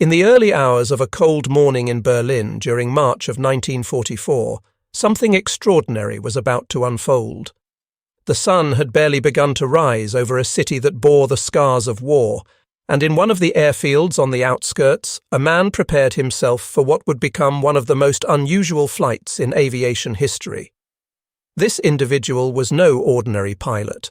In the early hours of a cold morning in Berlin during March of 1944, something extraordinary was about to unfold. The sun had barely begun to rise over a city that bore the scars of war, and in one of the airfields on the outskirts, a man prepared himself for what would become one of the most unusual flights in aviation history. This individual was no ordinary pilot.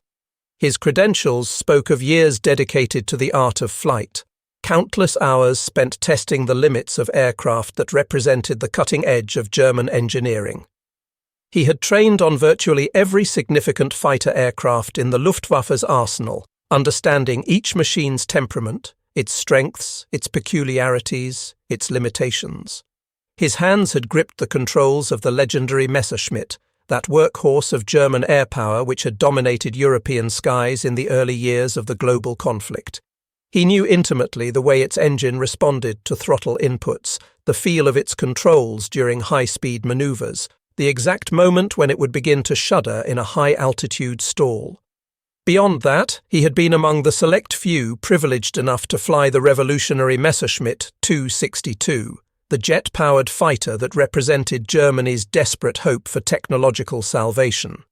His credentials spoke of years dedicated to the art of flight, countless hours spent testing the limits of aircraft that represented the cutting edge of German engineering. He had trained on virtually every significant fighter aircraft in the Luftwaffe's arsenal, understanding each machine's temperament, its strengths, its peculiarities, its limitations. His hands had gripped the controls of the legendary Messerschmitt, that workhorse of German air power which had dominated European skies in the early years of the global conflict. He knew intimately the way its engine responded to throttle inputs, the feel of its controls during high-speed maneuvers, the exact moment when it would begin to shudder in a high-altitude stall. Beyond that, he had been among the select few privileged enough to fly the revolutionary Messerschmitt 262, the jet-powered fighter that represented Germany's desperate hope for technological salvation.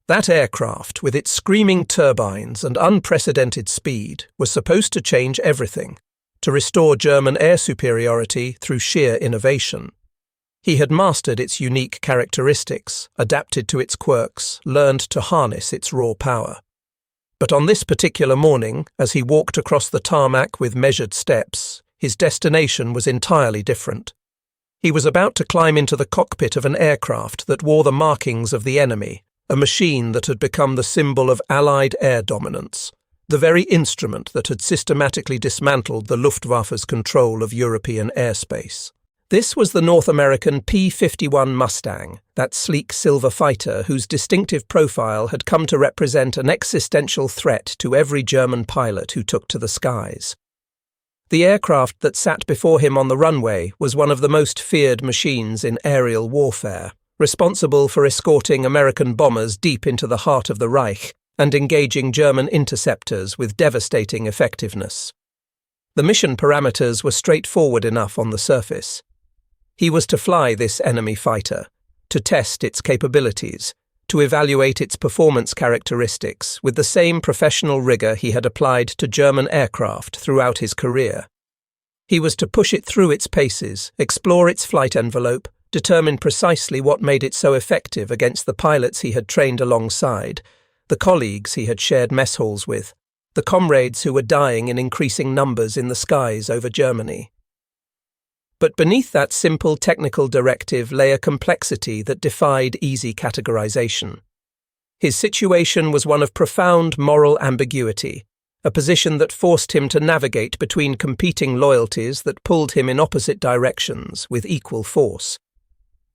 That aircraft, with its screaming turbines and unprecedented speed, was supposed to change everything, to restore German air superiority through sheer innovation. He had mastered its unique characteristics, adapted to its quirks, learned to harness its raw power. But on this particular morning, as he walked across the tarmac with measured steps, his destination was entirely different. He was about to climb into the cockpit of an aircraft that wore the markings of the enemy, a machine that had become the symbol of Allied air dominance, the very instrument that had systematically dismantled the Luftwaffe's control of European airspace. This was the North American P-51 Mustang, that sleek silver fighter whose distinctive profile had come to represent an existential threat to every German pilot who took to the skies. The aircraft that sat before him on the runway was one of the most feared machines in aerial warfare, responsible for escorting American bombers deep into the heart of the Reich and engaging German interceptors with devastating effectiveness. The mission parameters were straightforward enough on the surface. He was to fly this enemy fighter, to test its capabilities, to evaluate its performance characteristics with the same professional rigor he had applied to German aircraft throughout his career. He was to push it through its paces, explore its flight envelope, determine precisely what made it so effective against the pilots he had trained alongside, the colleagues he had shared mess halls with, the comrades who were dying in increasing numbers in the skies over Germany. But beneath that simple technical directive lay a complexity that defied easy categorization. His situation was one of profound moral ambiguity, a position that forced him to navigate between competing loyalties that pulled him in opposite directions with equal force.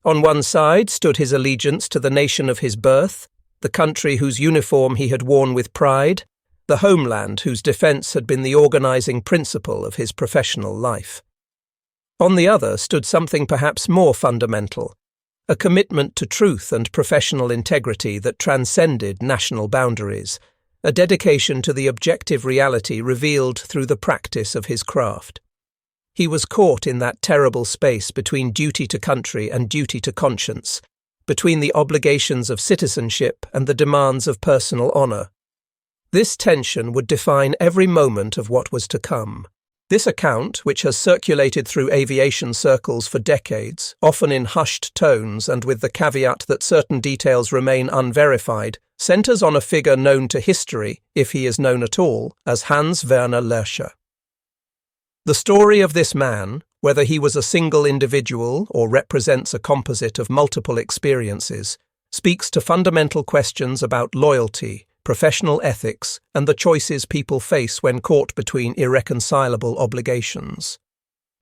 On one side stood his allegiance to the nation of his birth, the country whose uniform he had worn with pride, the homeland whose defense had been the organizing principle of his professional life. On the other stood something perhaps more fundamental, a commitment to truth and professional integrity that transcended national boundaries, a dedication to the objective reality revealed through the practice of his craft. He was caught in that terrible space between duty to country and duty to conscience, between the obligations of citizenship and the demands of personal honor. This tension would define every moment of what was to come. This account, which has circulated through aviation circles for decades, often in hushed tones and with the caveat that certain details remain unverified, centers on a figure known to history, if he is known at all, as Hans Werner Löscher. The story of this man, whether he was a single individual or represents a composite of multiple experiences, speaks to fundamental questions about loyalty, professional ethics, and the choices people face when caught between irreconcilable obligations.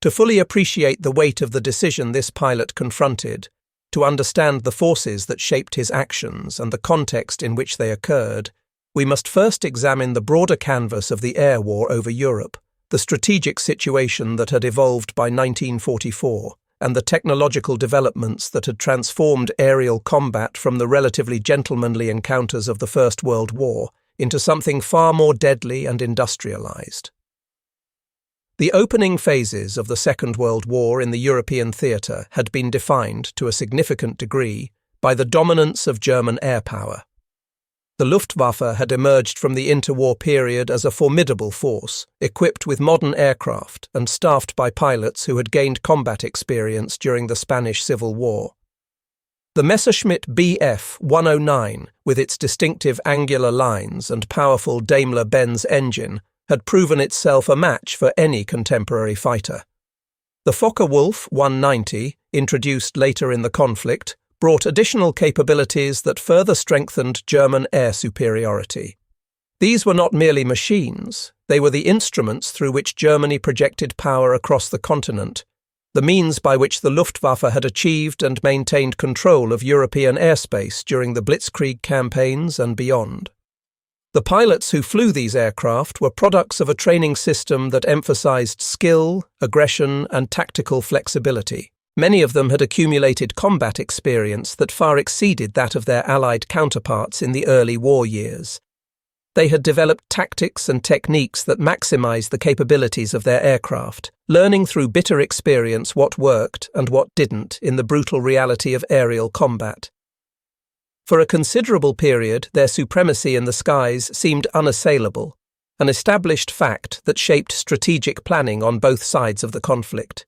To fully appreciate the weight of the decision this pilot confronted, to understand the forces that shaped his actions and the context in which they occurred, we must first examine the broader canvas of the air war over Europe, the strategic situation that had evolved by 1944, and the technological developments that had transformed aerial combat from the relatively gentlemanly encounters of the First World War into something far more deadly and industrialized. The opening phases of the Second World War in the European theatre had been defined, to a significant degree, by the dominance of German air power. The Luftwaffe had emerged from the interwar period as a formidable force, equipped with modern aircraft and staffed by pilots who had gained combat experience during the Spanish Civil War. The Messerschmitt Bf 109, with its distinctive angular lines and powerful Daimler-Benz engine, had proven itself a match for any contemporary fighter. The Focke-Wulf 190, introduced later in the conflict, brought additional capabilities that further strengthened German air superiority. These were not merely machines, they were the instruments through which Germany projected power across the continent, the means by which the Luftwaffe had achieved and maintained control of European airspace during the Blitzkrieg campaigns and beyond. The pilots who flew these aircraft were products of a training system that emphasized skill, aggression, and tactical flexibility. Many of them had accumulated combat experience that far exceeded that of their Allied counterparts in the early war years. They had developed tactics and techniques that maximized the capabilities of their aircraft, learning through bitter experience what worked and what didn't in the brutal reality of aerial combat. For a considerable period, their supremacy in the skies seemed unassailable, an established fact that shaped strategic planning on both sides of the conflict.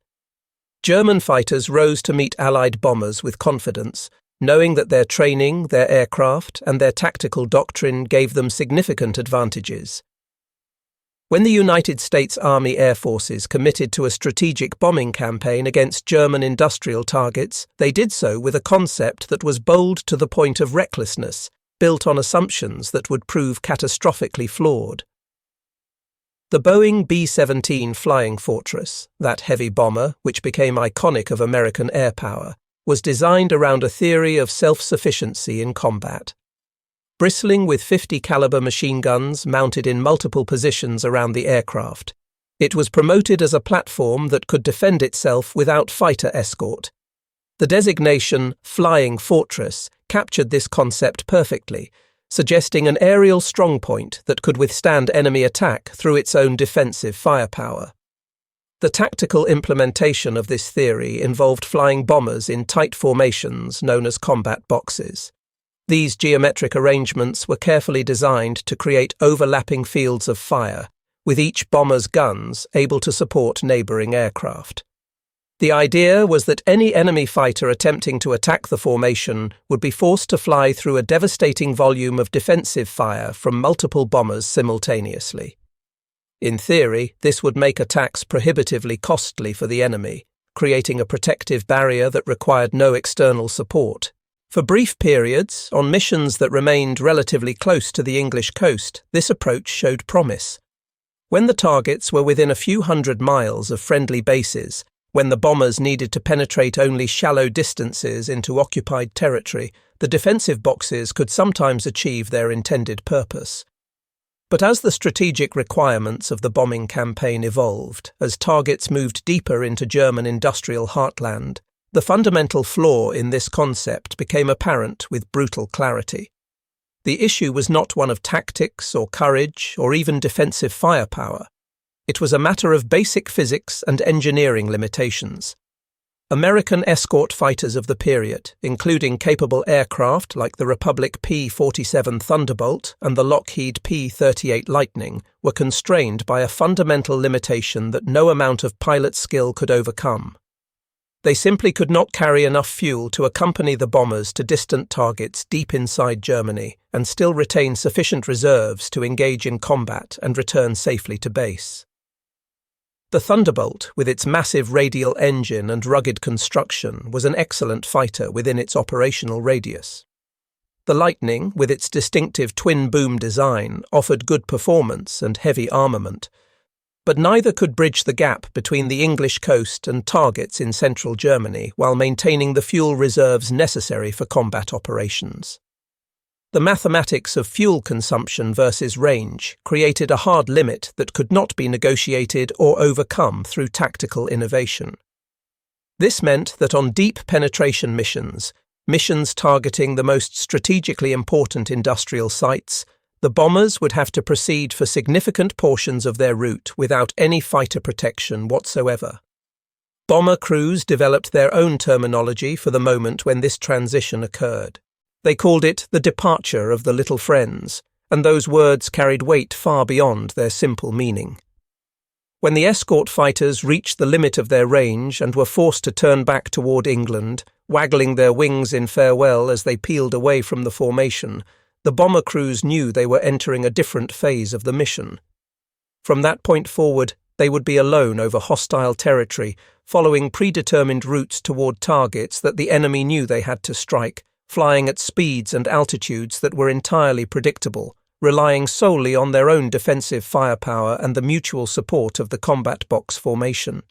German fighters rose to meet Allied bombers with confidence, knowing that their training, their aircraft, and their tactical doctrine gave them significant advantages. When the United States Army Air Forces committed to a strategic bombing campaign against German industrial targets, they did so with a concept that was bold to the point of recklessness, built on assumptions that would prove catastrophically flawed. The Boeing B-17 Flying Fortress, that heavy bomber, which became iconic of American air power, was designed around a theory of self-sufficiency in combat. Bristling with .50 caliber machine guns mounted in multiple positions around the aircraft, it was promoted as a platform that could defend itself without fighter escort. The designation Flying Fortress captured this concept perfectly, suggesting an aerial strongpoint that could withstand enemy attack through its own defensive firepower. The tactical implementation of this theory involved flying bombers in tight formations known as combat boxes. These geometric arrangements were carefully designed to create overlapping fields of fire, with each bomber's guns able to support neighbouring aircraft. The idea was that any enemy fighter attempting to attack the formation would be forced to fly through a devastating volume of defensive fire from multiple bombers simultaneously. In theory, this would make attacks prohibitively costly for the enemy, creating a protective barrier that required no external support. For brief periods, on missions that remained relatively close to the English coast, this approach showed promise. When the targets were within a few hundred miles of friendly bases, when the bombers needed to penetrate only shallow distances into occupied territory, the defensive boxes could sometimes achieve their intended purpose. But as the strategic requirements of the bombing campaign evolved, as targets moved deeper into German industrial heartland, the fundamental flaw in this concept became apparent with brutal clarity. The issue was not one of tactics or courage or even defensive firepower. It was a matter of basic physics and engineering limitations. American escort fighters of the period, including capable aircraft like the Republic P-47 Thunderbolt and the Lockheed P-38 Lightning, were constrained by a fundamental limitation that no amount of pilot skill could overcome. They simply could not carry enough fuel to accompany the bombers to distant targets deep inside Germany and still retain sufficient reserves to engage in combat and return safely to base. The Thunderbolt, with its massive radial engine and rugged construction, was an excellent fighter within its operational radius. The Lightning, with its distinctive twin-boom design, offered good performance and heavy armament, but neither could bridge the gap between the English coast and targets in central Germany while maintaining the fuel reserves necessary for combat operations. The mathematics of fuel consumption versus range created a hard limit that could not be negotiated or overcome through tactical innovation. This meant that on deep penetration missions targeting the most strategically important industrial sites, the bombers would have to proceed for significant portions of their route without any fighter protection whatsoever. Bomber crews developed their own terminology for the moment when this transition occurred. They called it the departure of the little friends, and those words carried weight far beyond their simple meaning. When the escort fighters reached the limit of their range and were forced to turn back toward England, waggling their wings in farewell as they peeled away from the formation, the bomber crews knew they were entering a different phase of the mission. From that point forward, they would be alone over hostile territory, following predetermined routes toward targets that the enemy knew they had to strike, flying at speeds and altitudes that were entirely predictable, relying solely on their own defensive firepower and the mutual support of the combat box formation.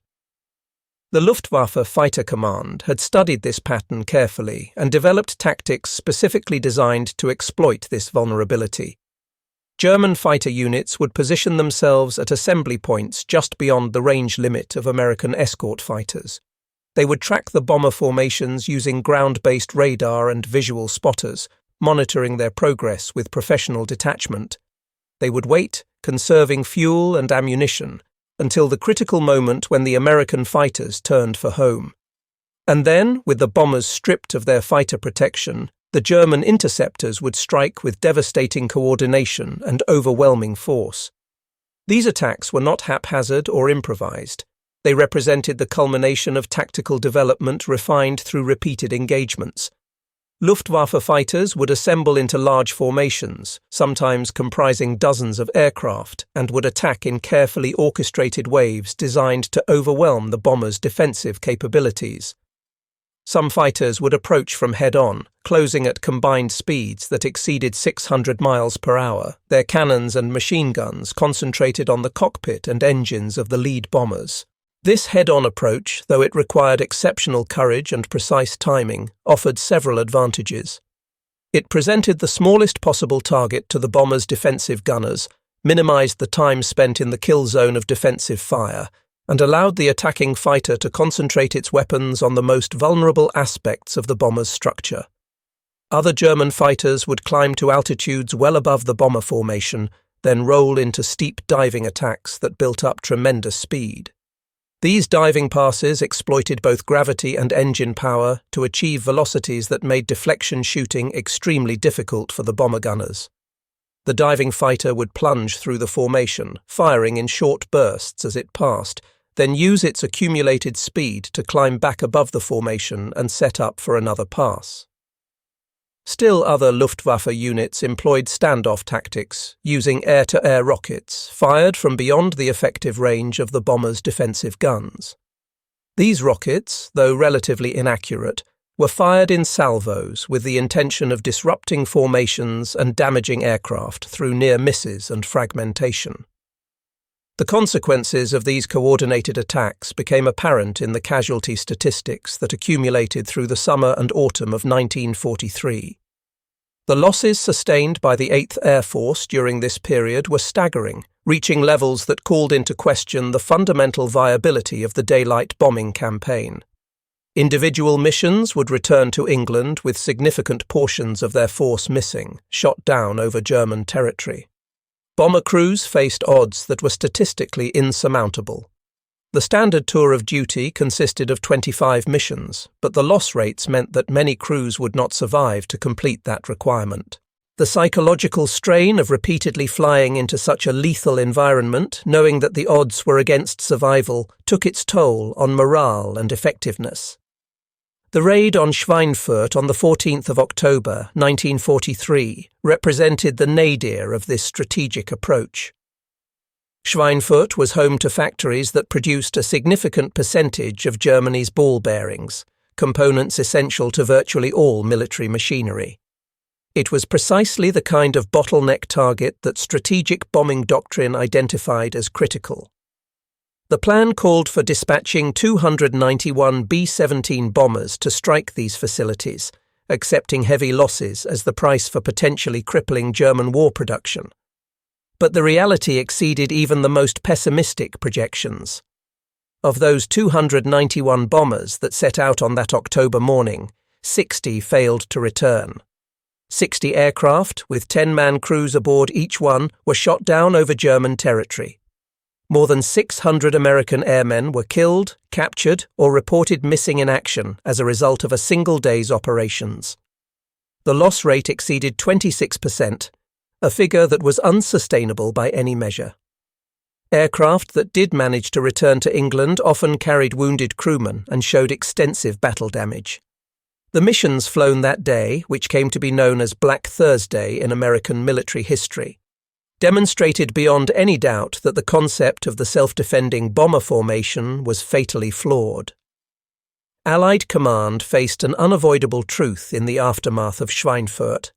The Luftwaffe Fighter Command had studied this pattern carefully and developed tactics specifically designed to exploit this vulnerability. German fighter units would position themselves at assembly points just beyond the range limit of American escort fighters. They would track the bomber formations using ground-based radar and visual spotters, monitoring their progress with professional detachment. They would wait, conserving fuel and ammunition, until the critical moment when the American fighters turned for home. And then, with the bombers stripped of their fighter protection, the German interceptors would strike with devastating coordination and overwhelming force. These attacks were not haphazard or improvised. They represented the culmination of tactical development refined through repeated engagements. Luftwaffe fighters would assemble into large formations, sometimes comprising dozens of aircraft, and would attack in carefully orchestrated waves designed to overwhelm the bombers' defensive capabilities. Some fighters would approach from head-on, closing at combined speeds that exceeded 600 miles per hour, their cannons and machine guns concentrated on the cockpit and engines of the lead bombers. This head-on approach, though it required exceptional courage and precise timing, offered several advantages. It presented the smallest possible target to the bombers' defensive gunners, minimized the time spent in the kill zone of defensive fire, and allowed the attacking fighter to concentrate its weapons on the most vulnerable aspects of the bomber's structure. Other German fighters would climb to altitudes well above the bomber formation, then roll into steep diving attacks that built up tremendous speed. These diving passes exploited both gravity and engine power to achieve velocities that made deflection shooting extremely difficult for the bomber gunners. The diving fighter would plunge through the formation, firing in short bursts as it passed, then use its accumulated speed to climb back above the formation and set up for another pass. Still other Luftwaffe units employed standoff tactics, using air-to-air rockets, fired from beyond the effective range of the bombers' defensive guns. These rockets, though relatively inaccurate, were fired in salvos with the intention of disrupting formations and damaging aircraft through near misses and fragmentation. The consequences of these coordinated attacks became apparent in the casualty statistics that accumulated through the summer and autumn of 1943. The losses sustained by the 8th Air Force during this period were staggering, reaching levels that called into question the fundamental viability of the daylight bombing campaign. Individual missions would return to England with significant portions of their force missing, shot down over German territory. Bomber crews faced odds that were statistically insurmountable. The standard tour of duty consisted of 25 missions, but the loss rates meant that many crews would not survive to complete that requirement. The psychological strain of repeatedly flying into such a lethal environment, knowing that the odds were against survival, took its toll on morale and effectiveness. The raid on Schweinfurt on the 14th of October, 1943, represented the nadir of this strategic approach. Schweinfurt was home to factories that produced a significant percentage of Germany's ball bearings, components essential to virtually all military machinery. It was precisely the kind of bottleneck target that strategic bombing doctrine identified as critical. The plan called for dispatching 291 B-17 bombers to strike these facilities, accepting heavy losses as the price for potentially crippling German war production. But the reality exceeded even the most pessimistic projections. Of those 291 bombers that set out on that October morning, 60 failed to return. 60 aircraft, with 10-man crews aboard each one, were shot down over German territory. More than 600 American airmen were killed, captured, or reported missing in action as a result of a single day's operations. The loss rate exceeded 26%, a figure that was unsustainable by any measure. Aircraft that did manage to return to England often carried wounded crewmen and showed extensive battle damage. The missions flown that day, which came to be known as Black Thursday in American military history, demonstrated beyond any doubt that the concept of the self-defending bomber formation was fatally flawed. Allied command faced an unavoidable truth in the aftermath of Schweinfurt.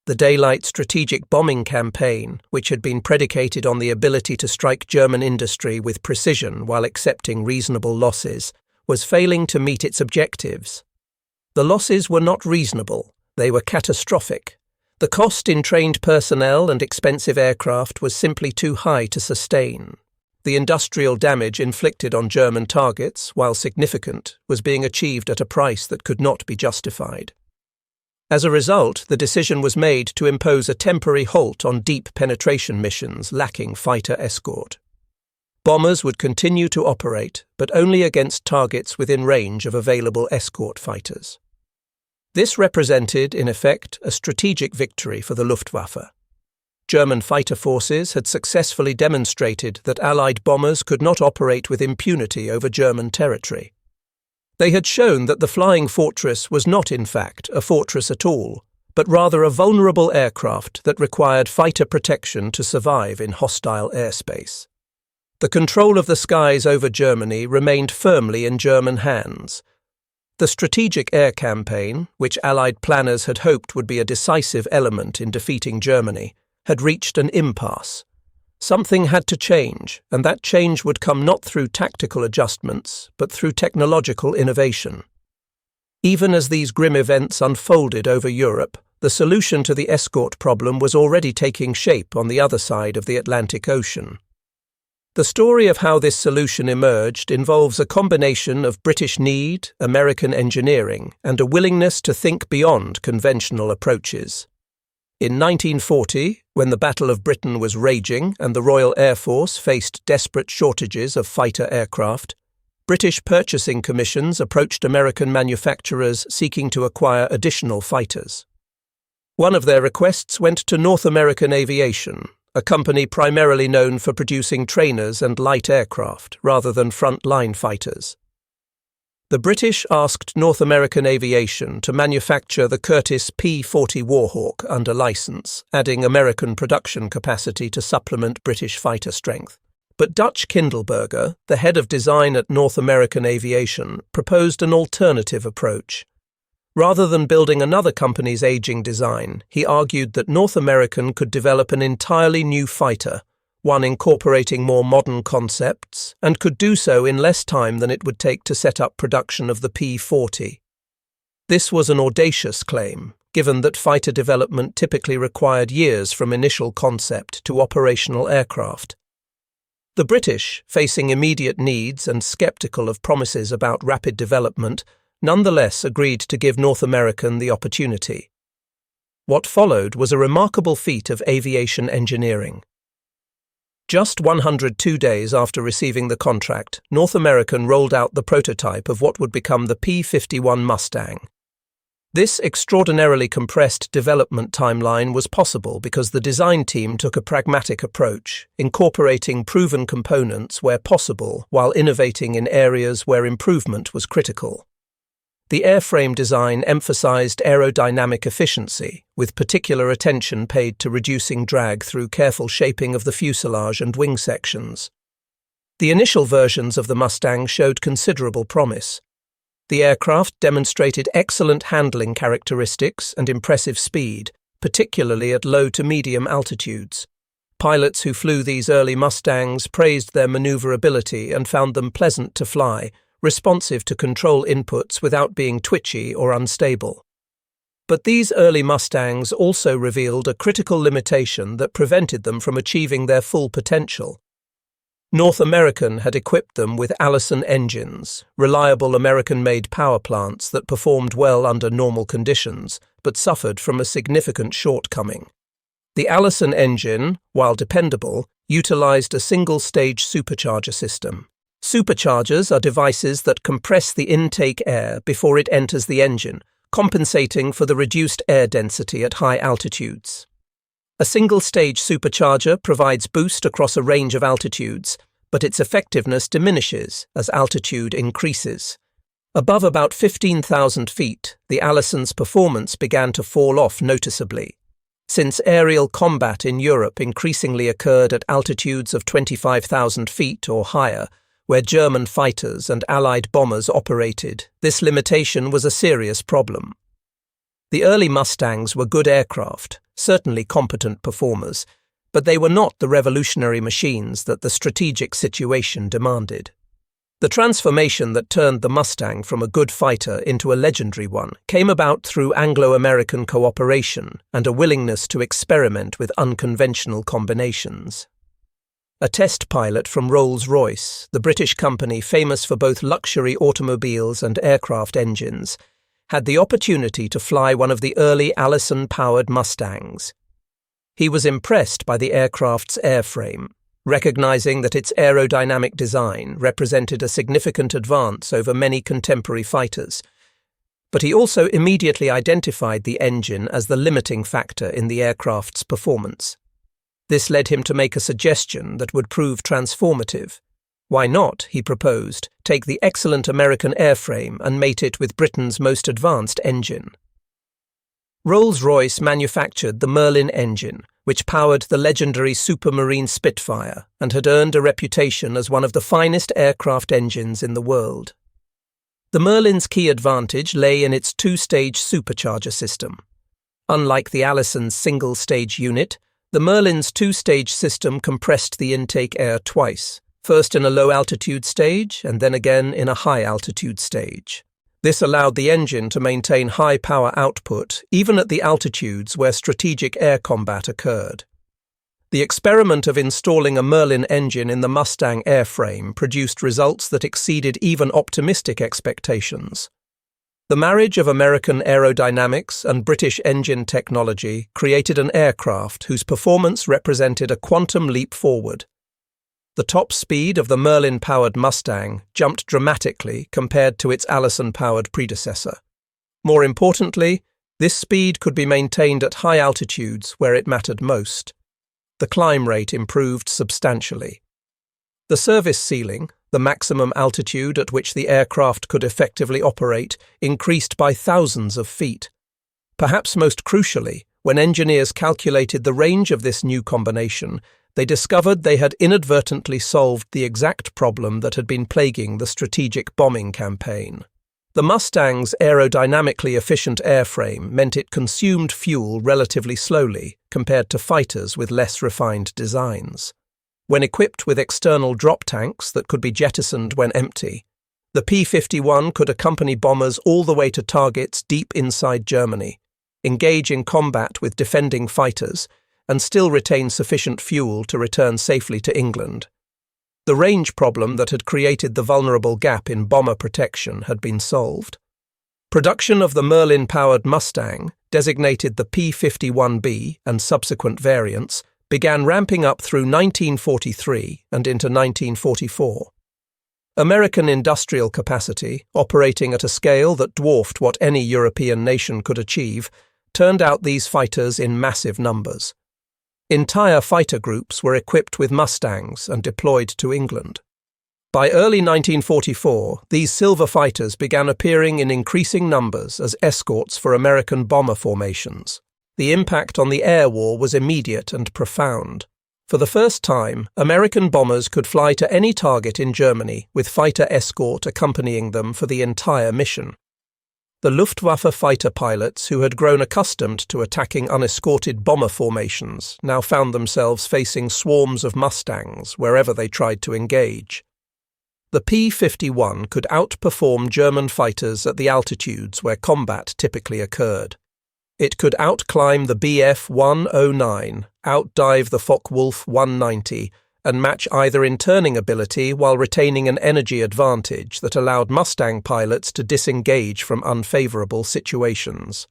The daylight strategic bombing campaign, which had been predicated on the ability to strike German industry with precision while accepting reasonable losses, was failing to meet its objectives. The losses were not reasonable, they were catastrophic. The cost in trained personnel and expensive aircraft was simply too high to sustain. The industrial damage inflicted on German targets, while significant, was being achieved at a price that could not be justified. As a result, the decision was made to impose a temporary halt on deep penetration missions lacking fighter escort. Bombers would continue to operate, but only against targets within range of available escort fighters. This represented, in effect, a strategic victory for the Luftwaffe. German fighter forces had successfully demonstrated that Allied bombers could not operate with impunity over German territory. They had shown that the Flying Fortress was not, in fact, a fortress at all, but rather a vulnerable aircraft that required fighter protection to survive in hostile airspace. The control of the skies over Germany remained firmly in German hands. The strategic air campaign, which Allied planners had hoped would be a decisive element in defeating Germany, had reached an impasse. Something had to change, and that change would come not through tactical adjustments, but through technological innovation. Even as these grim events unfolded over Europe, the solution to the escort problem was already taking shape on the other side of the Atlantic Ocean. The story of how this solution emerged involves a combination of British need, American engineering, and a willingness to think beyond conventional approaches. In 1940, when the Battle of Britain was raging and the Royal Air Force faced desperate shortages of fighter aircraft, British purchasing commissions approached American manufacturers seeking to acquire additional fighters. One of their requests went to North American Aviation, a company primarily known for producing trainers and light aircraft rather than front-line fighters. The British asked North American Aviation to manufacture the Curtiss P-40 Warhawk under license, adding American production capacity to supplement British fighter strength. But Dutch Kindleberger, the head of design at North American Aviation, proposed an alternative approach. Rather than building another company's aging design, he argued that North American could develop an entirely new fighter, one incorporating more modern concepts, and could do so in less time than it would take to set up production of the P-40. This was an audacious claim, given that fighter development typically required years from initial concept to operational aircraft. The British, facing immediate needs and skeptical of promises about rapid development, nonetheless agreed to give North American the opportunity. What followed was a remarkable feat of aviation engineering. Just 102 days after receiving the contract, North American rolled out the prototype of what would become the P-51 Mustang. This extraordinarily compressed development timeline was possible because the design team took a pragmatic approach, incorporating proven components where possible while innovating in areas where improvement was critical. The airframe design emphasized aerodynamic efficiency, with particular attention paid to reducing drag through careful shaping of the fuselage and wing sections. The initial versions of the Mustang showed considerable promise. The aircraft demonstrated excellent handling characteristics and impressive speed, particularly at low to medium altitudes. Pilots who flew these early Mustangs praised their maneuverability and found them pleasant to fly, responsive to control inputs without being twitchy or unstable. But these early Mustangs also revealed a critical limitation that prevented them from achieving their full potential. North American had equipped them with Allison engines, reliable American-made power plants that performed well under normal conditions, but suffered from a significant shortcoming. The Allison engine, while dependable, utilized a single-stage supercharger system. Superchargers are devices that compress the intake air before it enters the engine, compensating for the reduced air density at high altitudes. A single-stage supercharger provides boost across a range of altitudes, but its effectiveness diminishes as altitude increases. Above about 15,000 feet, the Allison's performance began to fall off noticeably. Since aerial combat in Europe increasingly occurred at altitudes of 25,000 feet or higher, where German fighters and Allied bombers operated, this limitation was a serious problem. The early Mustangs were good aircraft, certainly competent performers, but they were not the revolutionary machines that the strategic situation demanded. The transformation that turned the Mustang from a good fighter into a legendary one came about through Anglo-American cooperation and a willingness to experiment with unconventional combinations. A test pilot from Rolls-Royce, the British company famous for both luxury automobiles and aircraft engines, had the opportunity to fly one of the early Allison-powered Mustangs. He was impressed by the aircraft's airframe, recognizing that its aerodynamic design represented a significant advance over many contemporary fighters. But he also immediately identified the engine as the limiting factor in the aircraft's performance. This led him to make a suggestion that would prove transformative. Why not, he proposed, take the excellent American airframe and mate it with Britain's most advanced engine? Rolls-Royce manufactured the Merlin engine, which powered the legendary Supermarine Spitfire and had earned a reputation as one of the finest aircraft engines in the world. The Merlin's key advantage lay in its two-stage supercharger system. Unlike the Allison's single-stage unit, the Merlin's two-stage system compressed the intake air twice, first in a low-altitude stage and then again in a high-altitude stage. This allowed the engine to maintain high power output even at the altitudes where strategic air combat occurred. The experiment of installing a Merlin engine in the Mustang airframe produced results that exceeded even optimistic expectations. The marriage of American aerodynamics and British engine technology created an aircraft whose performance represented a quantum leap forward. The top speed of the Merlin-powered Mustang jumped dramatically compared to its Allison-powered predecessor. More importantly, this speed could be maintained at high altitudes where it mattered most. The climb rate improved substantially. The service ceiling, the maximum altitude at which the aircraft could effectively operate, increased by thousands of feet. Perhaps most crucially, when engineers calculated the range of this new combination, they discovered they had inadvertently solved the exact problem that had been plaguing the strategic bombing campaign. The Mustang's aerodynamically efficient airframe meant it consumed fuel relatively slowly compared to fighters with less refined designs. When equipped with external drop tanks that could be jettisoned when empty, the P-51 could accompany bombers all the way to targets deep inside Germany, engage in combat with defending fighters, and still retain sufficient fuel to return safely to England. The range problem that had created the vulnerable gap in bomber protection had been solved. Production of the Merlin-powered Mustang, designated the P-51B and subsequent variants, began ramping up through 1943 and into 1944. American industrial capacity, operating at a scale that dwarfed what any European nation could achieve, turned out these fighters in massive numbers. Entire fighter groups were equipped with Mustangs and deployed to England. By early 1944, these silver fighters began appearing in increasing numbers as escorts for American bomber formations. The impact on the air war was immediate and profound. For the first time, American bombers could fly to any target in Germany with fighter escort accompanying them for the entire mission. The Luftwaffe fighter pilots who had grown accustomed to attacking unescorted bomber formations now found themselves facing swarms of Mustangs wherever they tried to engage. The P-51 could outperform German fighters at the altitudes where combat typically occurred. It could outclimb the Bf-109, outdive the Focke-Wulf 190, and match either in turning ability while retaining an energy advantage that allowed Mustang pilots to disengage from unfavorable situations.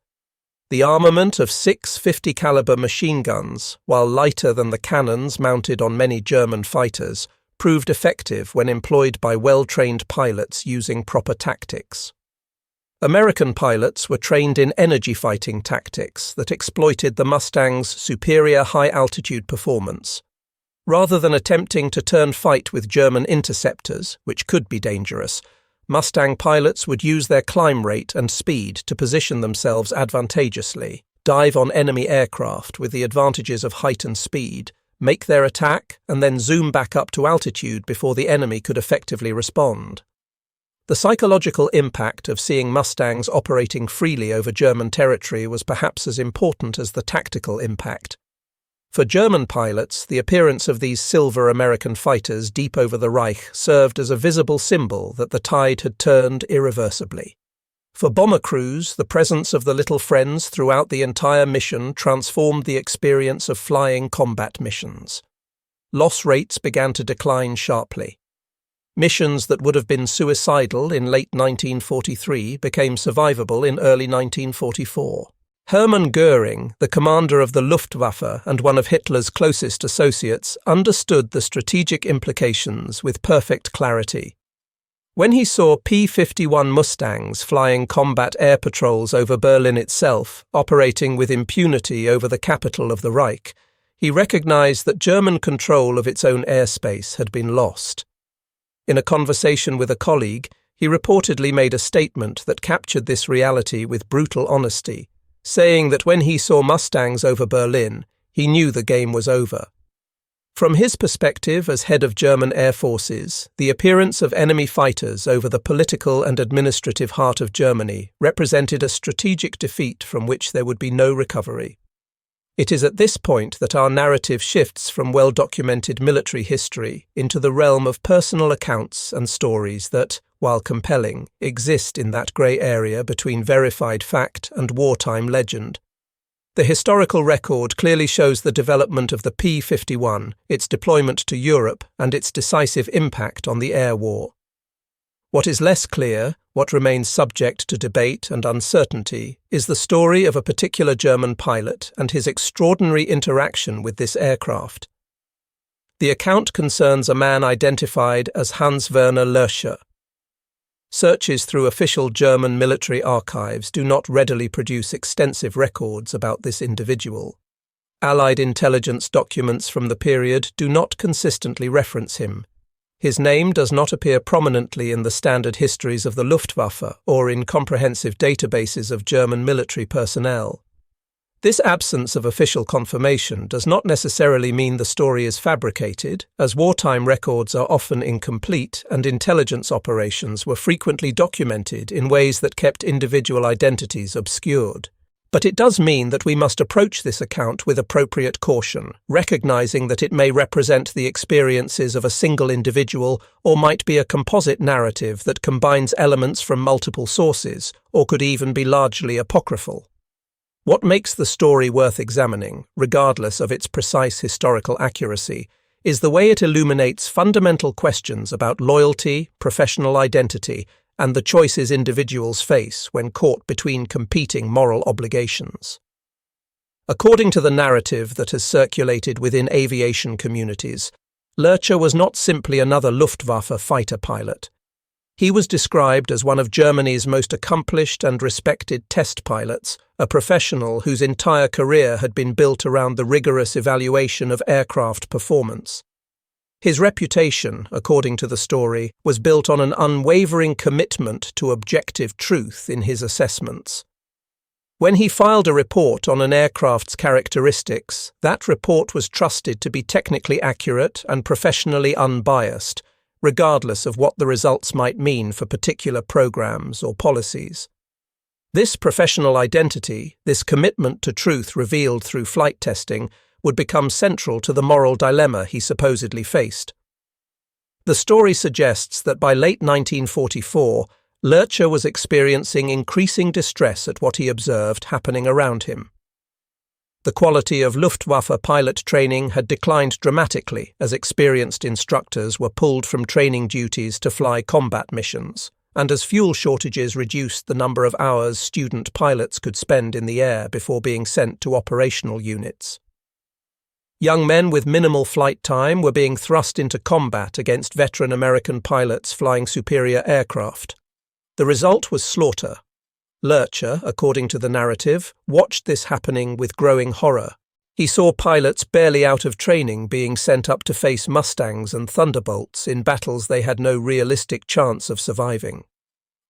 The armament of 6 50-caliber machine guns, while lighter than the cannons mounted on many German fighters, proved effective when employed by well-trained pilots using proper tactics. American pilots were trained in energy fighting tactics that exploited the Mustang's superior high-altitude performance. Rather than attempting to turn fight with German interceptors, which could be dangerous, Mustang pilots would use their climb rate and speed to position themselves advantageously, dive on enemy aircraft with the advantages of height and speed, make their attack, and then zoom back up to altitude before the enemy could effectively respond. The psychological impact of seeing Mustangs operating freely over German territory was perhaps as important as the tactical impact. For German pilots, the appearance of these silver American fighters deep over the Reich served as a visible symbol that the tide had turned irreversibly. For bomber crews, the presence of the little friends throughout the entire mission transformed the experience of flying combat missions. Loss rates began to decline sharply. Missions that would have been suicidal in late 1943 became survivable in early 1944. Hermann Göring, the commander of the Luftwaffe and one of Hitler's closest associates, understood the strategic implications with perfect clarity. When he saw P-51 Mustangs flying combat air patrols over Berlin itself, operating with impunity over the capital of the Reich, he recognized that German control of its own airspace had been lost. In a conversation with a colleague, he reportedly made a statement that captured this reality with brutal honesty, saying that when he saw Mustangs over Berlin, he knew the game was over. From his perspective as head of German air forces, the appearance of enemy fighters over the political and administrative heart of Germany represented a strategic defeat from which there would be no recovery. It is at this point that our narrative shifts from well-documented military history into the realm of personal accounts and stories that, while compelling, exist in that grey area between verified fact and wartime legend. The historical record clearly shows the development of the P-51, its deployment to Europe, and its decisive impact on the air war. What is less clear, what remains subject to debate and uncertainty, is the story of a particular German pilot and his extraordinary interaction with this aircraft. The account concerns a man identified as Hans-Werner Löscher. Searches through official German military archives do not readily produce extensive records about this individual. Allied intelligence documents from the period do not consistently reference him. His name does not appear prominently in the standard histories of the Luftwaffe or in comprehensive databases of German military personnel. This absence of official confirmation does not necessarily mean the story is fabricated, as wartime records are often incomplete and intelligence operations were frequently documented in ways that kept individual identities obscured. But it does mean that we must approach this account with appropriate caution, recognizing that it may represent the experiences of a single individual or might be a composite narrative that combines elements from multiple sources, or could even be largely apocryphal. What makes the story worth examining, regardless of its precise historical accuracy, is the way it illuminates fundamental questions about loyalty, professional identity, and the choices individuals face when caught between competing moral obligations. According to the narrative that has circulated within aviation communities, Löscher was not simply another Luftwaffe fighter pilot. He was described as one of Germany's most accomplished and respected test pilots, a professional whose entire career had been built around the rigorous evaluation of aircraft performance. His reputation, according to the story, was built on an unwavering commitment to objective truth in his assessments. When he filed a report on an aircraft's characteristics, that report was trusted to be technically accurate and professionally unbiased, regardless of what the results might mean for particular programs or policies. This professional identity, this commitment to truth revealed through flight testing, would become central to the moral dilemma he supposedly faced. The story suggests that by late 1944, Löscher was experiencing increasing distress at what he observed happening around him. The quality of Luftwaffe pilot training had declined dramatically as experienced instructors were pulled from training duties to fly combat missions, and as fuel shortages reduced the number of hours student pilots could spend in the air before being sent to operational units. Young men with minimal flight time were being thrust into combat against veteran American pilots flying superior aircraft. The result was slaughter. Lurcher, according to the narrative, watched this happening with growing horror. He saw pilots barely out of training being sent up to face Mustangs and Thunderbolts in battles they had no realistic chance of surviving.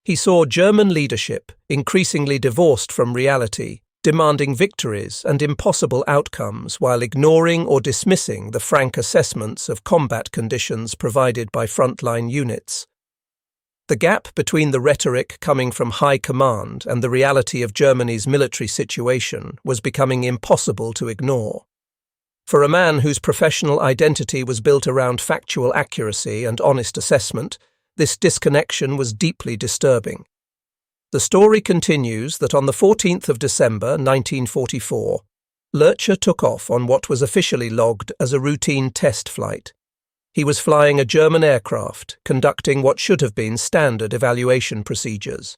He saw German leadership, increasingly divorced from reality, demanding victories and impossible outcomes while ignoring or dismissing the frank assessments of combat conditions provided by frontline units. The gap between the rhetoric coming from high command and the reality of Germany's military situation was becoming impossible to ignore. For a man whose professional identity was built around factual accuracy and honest assessment, this disconnection was deeply disturbing. The story continues that on the 14th of December 1944, Lurcher took off on what was officially logged as a routine test flight. He was flying a German aircraft, conducting what should have been standard evaluation procedures.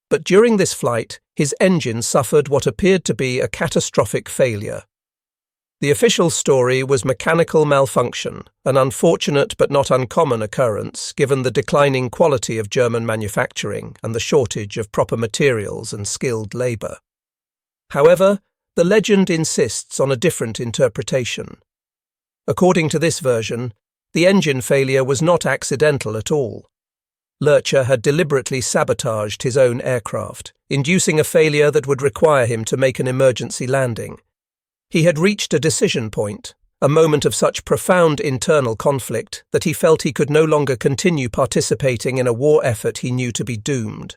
But during this flight, his engine suffered what appeared to be a catastrophic failure. The official story was mechanical malfunction, an unfortunate but not uncommon occurrence given the declining quality of German manufacturing and the shortage of proper materials and skilled labour. However, the legend insists on a different interpretation. According to this version, the engine failure was not accidental at all. Lurcher had deliberately sabotaged his own aircraft, inducing a failure that would require him to make an emergency landing. He had reached a decision point, a moment of such profound internal conflict that he felt he could no longer continue participating in a war effort he knew to be doomed.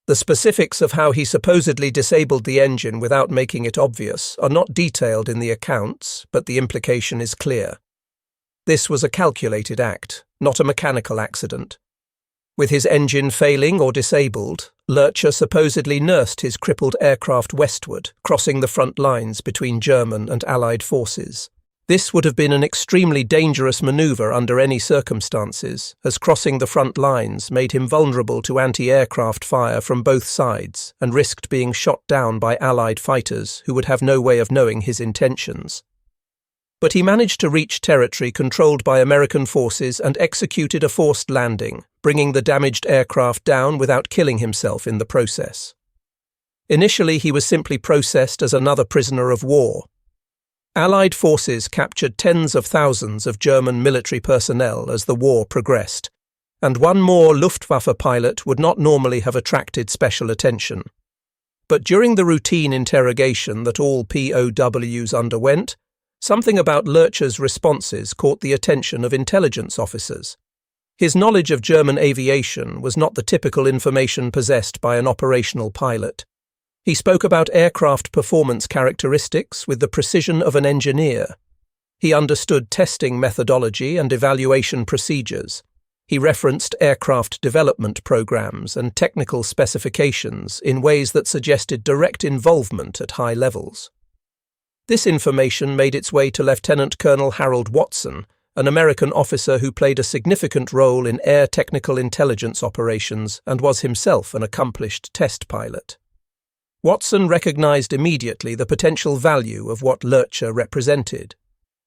The specifics of how he supposedly disabled the engine without making it obvious are not detailed in the accounts, but the implication is clear. This was a calculated act, not a mechanical accident. With his engine failing or disabled, Lurcher supposedly nursed his crippled aircraft westward, crossing the front lines between German and Allied forces. This would have been an extremely dangerous maneuver under any circumstances, as crossing the front lines made him vulnerable to anti-aircraft fire from both sides and risked being shot down by Allied fighters who would have no way of knowing his intentions. But he managed to reach territory controlled by American forces and executed a forced landing, bringing the damaged aircraft down without killing himself in the process. Initially, he was simply processed as another prisoner of war. Allied forces captured tens of thousands of German military personnel as the war progressed, and one more Luftwaffe pilot would not normally have attracted special attention. But during the routine interrogation that all POWs underwent, something about Lurcher's responses caught the attention of intelligence officers. His knowledge of German aviation was not the typical information possessed by an operational pilot. He spoke about aircraft performance characteristics with the precision of an engineer. He understood testing methodology and evaluation procedures. He referenced aircraft development programs and technical specifications in ways that suggested direct involvement at high levels. This information made its way to Lieutenant Colonel Harold Watson, an American officer who played a significant role in air technical intelligence operations and was himself an accomplished test pilot. Watson recognized immediately the potential value of what Lurcher represented.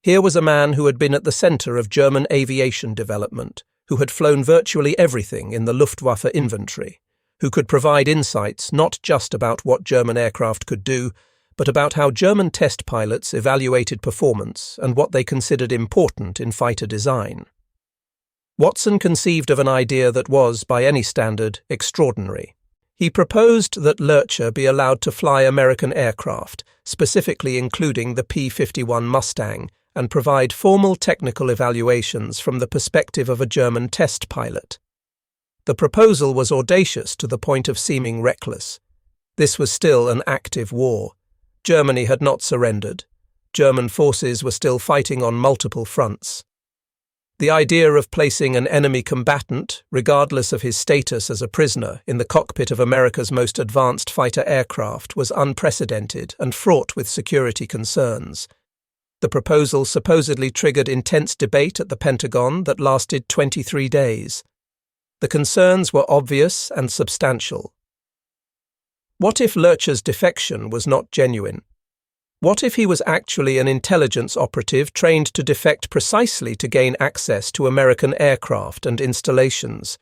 Here was a man who had been at the center of German aviation development, who had flown virtually everything in the Luftwaffe inventory, who could provide insights not just about what German aircraft could do, but about how German test pilots evaluated performance and what they considered important in fighter design. Watson conceived of an idea that was, by any standard, extraordinary. He proposed that Lurcher be allowed to fly American aircraft, specifically including the P-51 Mustang, and provide formal technical evaluations from the perspective of a German test pilot. The proposal was audacious to the point of seeming reckless. This was still an active war. Germany had not surrendered. German forces were still fighting on multiple fronts. The idea of placing an enemy combatant, regardless of his status as a prisoner, in the cockpit of America's most advanced fighter aircraft was unprecedented and fraught with security concerns. The proposal supposedly triggered intense debate at the Pentagon that lasted 23 days. The concerns were obvious and substantial. What if Lurcher's defection was not genuine? What if he was actually an intelligence operative trained to defect precisely to gain access to American aircraft and installations?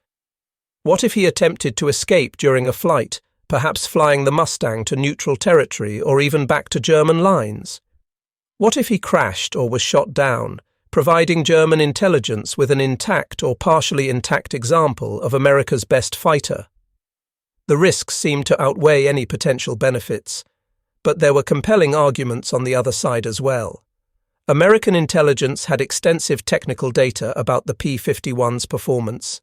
What if he attempted to escape during a flight, perhaps flying the Mustang to neutral territory or even back to German lines? What if he crashed or was shot down, providing German intelligence with an intact or partially intact example of America's best fighter? The risks seemed to outweigh any potential benefits. But there were compelling arguments on the other side as well. American intelligence had extensive technical data about the P-51's performance.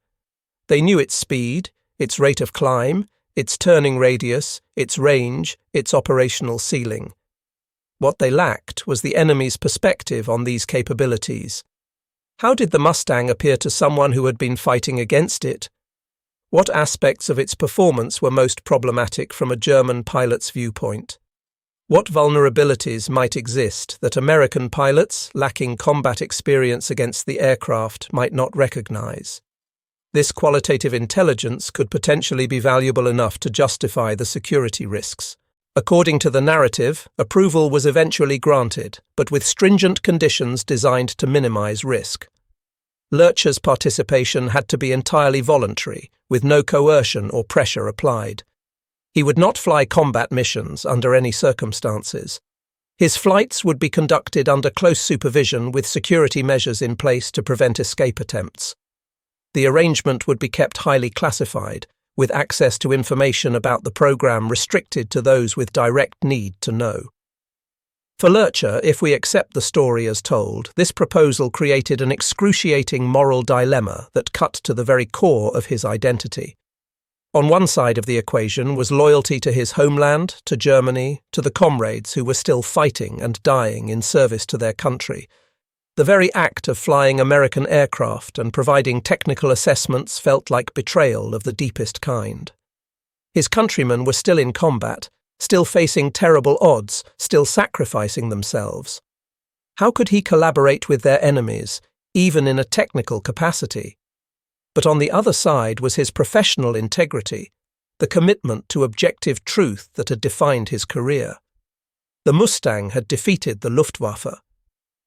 They knew its speed, its rate of climb, its turning radius, its range, its operational ceiling. What they lacked was the enemy's perspective on these capabilities. How did the Mustang appear to someone who had been fighting against it? What aspects of its performance were most problematic from a German pilot's viewpoint? What vulnerabilities might exist that American pilots, lacking combat experience against the aircraft, might not recognize? This qualitative intelligence could potentially be valuable enough to justify the security risks. According to the narrative, approval was eventually granted, but with stringent conditions designed to minimize risk. Lurcher's participation had to be entirely voluntary, with no coercion or pressure applied. He would not fly combat missions under any circumstances. His flights would be conducted under close supervision with security measures in place to prevent escape attempts. The arrangement would be kept highly classified, with access to information about the program restricted to those with direct need to know. For Lurcher, if we accept the story as told, this proposal created an excruciating moral dilemma that cut to the very core of his identity. On one side of the equation was loyalty to his homeland, to Germany, to the comrades who were still fighting and dying in service to their country. The very act of flying American aircraft and providing technical assessments felt like betrayal of the deepest kind. His countrymen were still in combat, still facing terrible odds, still sacrificing themselves. How could he collaborate with their enemies, even in a technical capacity? But on the other side was his professional integrity, the commitment to objective truth that had defined his career. The Mustang had defeated the Luftwaffe.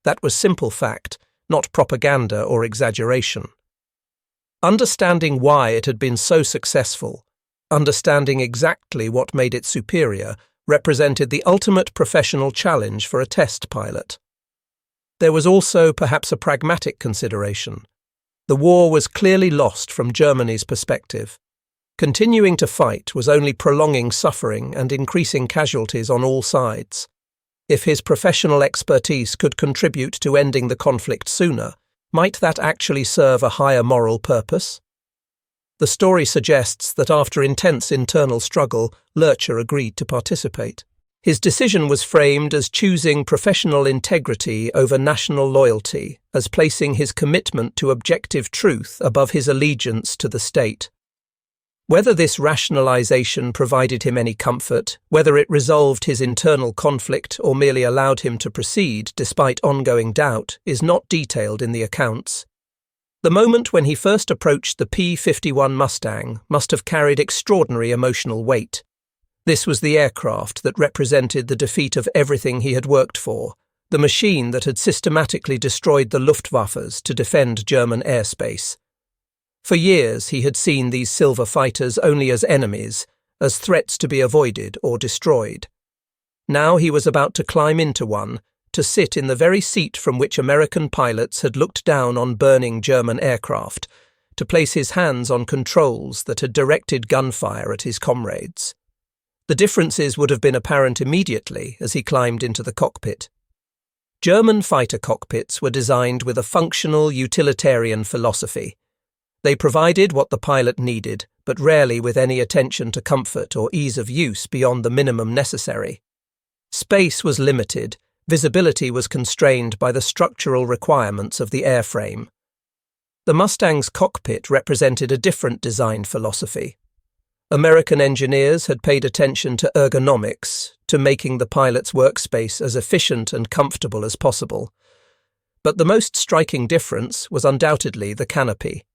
That was simple fact, not propaganda or exaggeration. Understanding why it had been so successful, understanding exactly what made it superior, represented the ultimate professional challenge for a test pilot. There was also perhaps a pragmatic consideration. The war was clearly lost from Germany's perspective. Continuing to fight was only prolonging suffering and increasing casualties on all sides. If his professional expertise could contribute to ending the conflict sooner, might that actually serve a higher moral purpose? The story suggests that after intense internal struggle, Lurcher agreed to participate. His decision was framed as choosing professional integrity over national loyalty, as placing his commitment to objective truth above his allegiance to the state. Whether this rationalization provided him any comfort, whether it resolved his internal conflict or merely allowed him to proceed despite ongoing doubt, is not detailed in the accounts. The moment when he first approached the P-51 Mustang must have carried extraordinary emotional weight. This was the aircraft that represented the defeat of everything he had worked for, the machine that had systematically destroyed the Luftwaffes to defend German airspace. For years he had seen these silver fighters only as enemies, as threats to be avoided or destroyed. Now he was about to climb into one, to sit in the very seat from which American pilots had looked down on burning German aircraft, to place his hands on controls that had directed gunfire at his comrades. The differences would have been apparent immediately as he climbed into the cockpit. German fighter cockpits were designed with a functional, utilitarian philosophy. They provided what the pilot needed, but rarely with any attention to comfort or ease of use beyond the minimum necessary. Space was limited, visibility was constrained by the structural requirements of the airframe. The Mustang's cockpit represented a different design philosophy. American engineers had paid attention to ergonomics, to making the pilot's workspace as efficient and comfortable as possible. But the most striking difference was undoubtedly the canopy.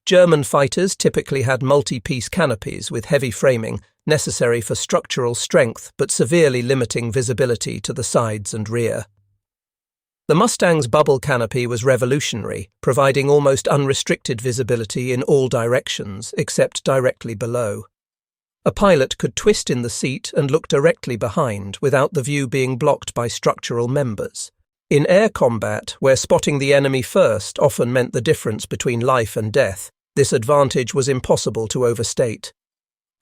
German fighters typically had multi-piece canopies with heavy framing, necessary for structural strength but severely limiting visibility to the sides and rear. The Mustang's bubble canopy was revolutionary, providing almost unrestricted visibility in all directions except directly below. A pilot could twist in the seat and look directly behind without the view being blocked by structural members. In air combat, where spotting the enemy first often meant the difference between life and death, this advantage was impossible to overstate.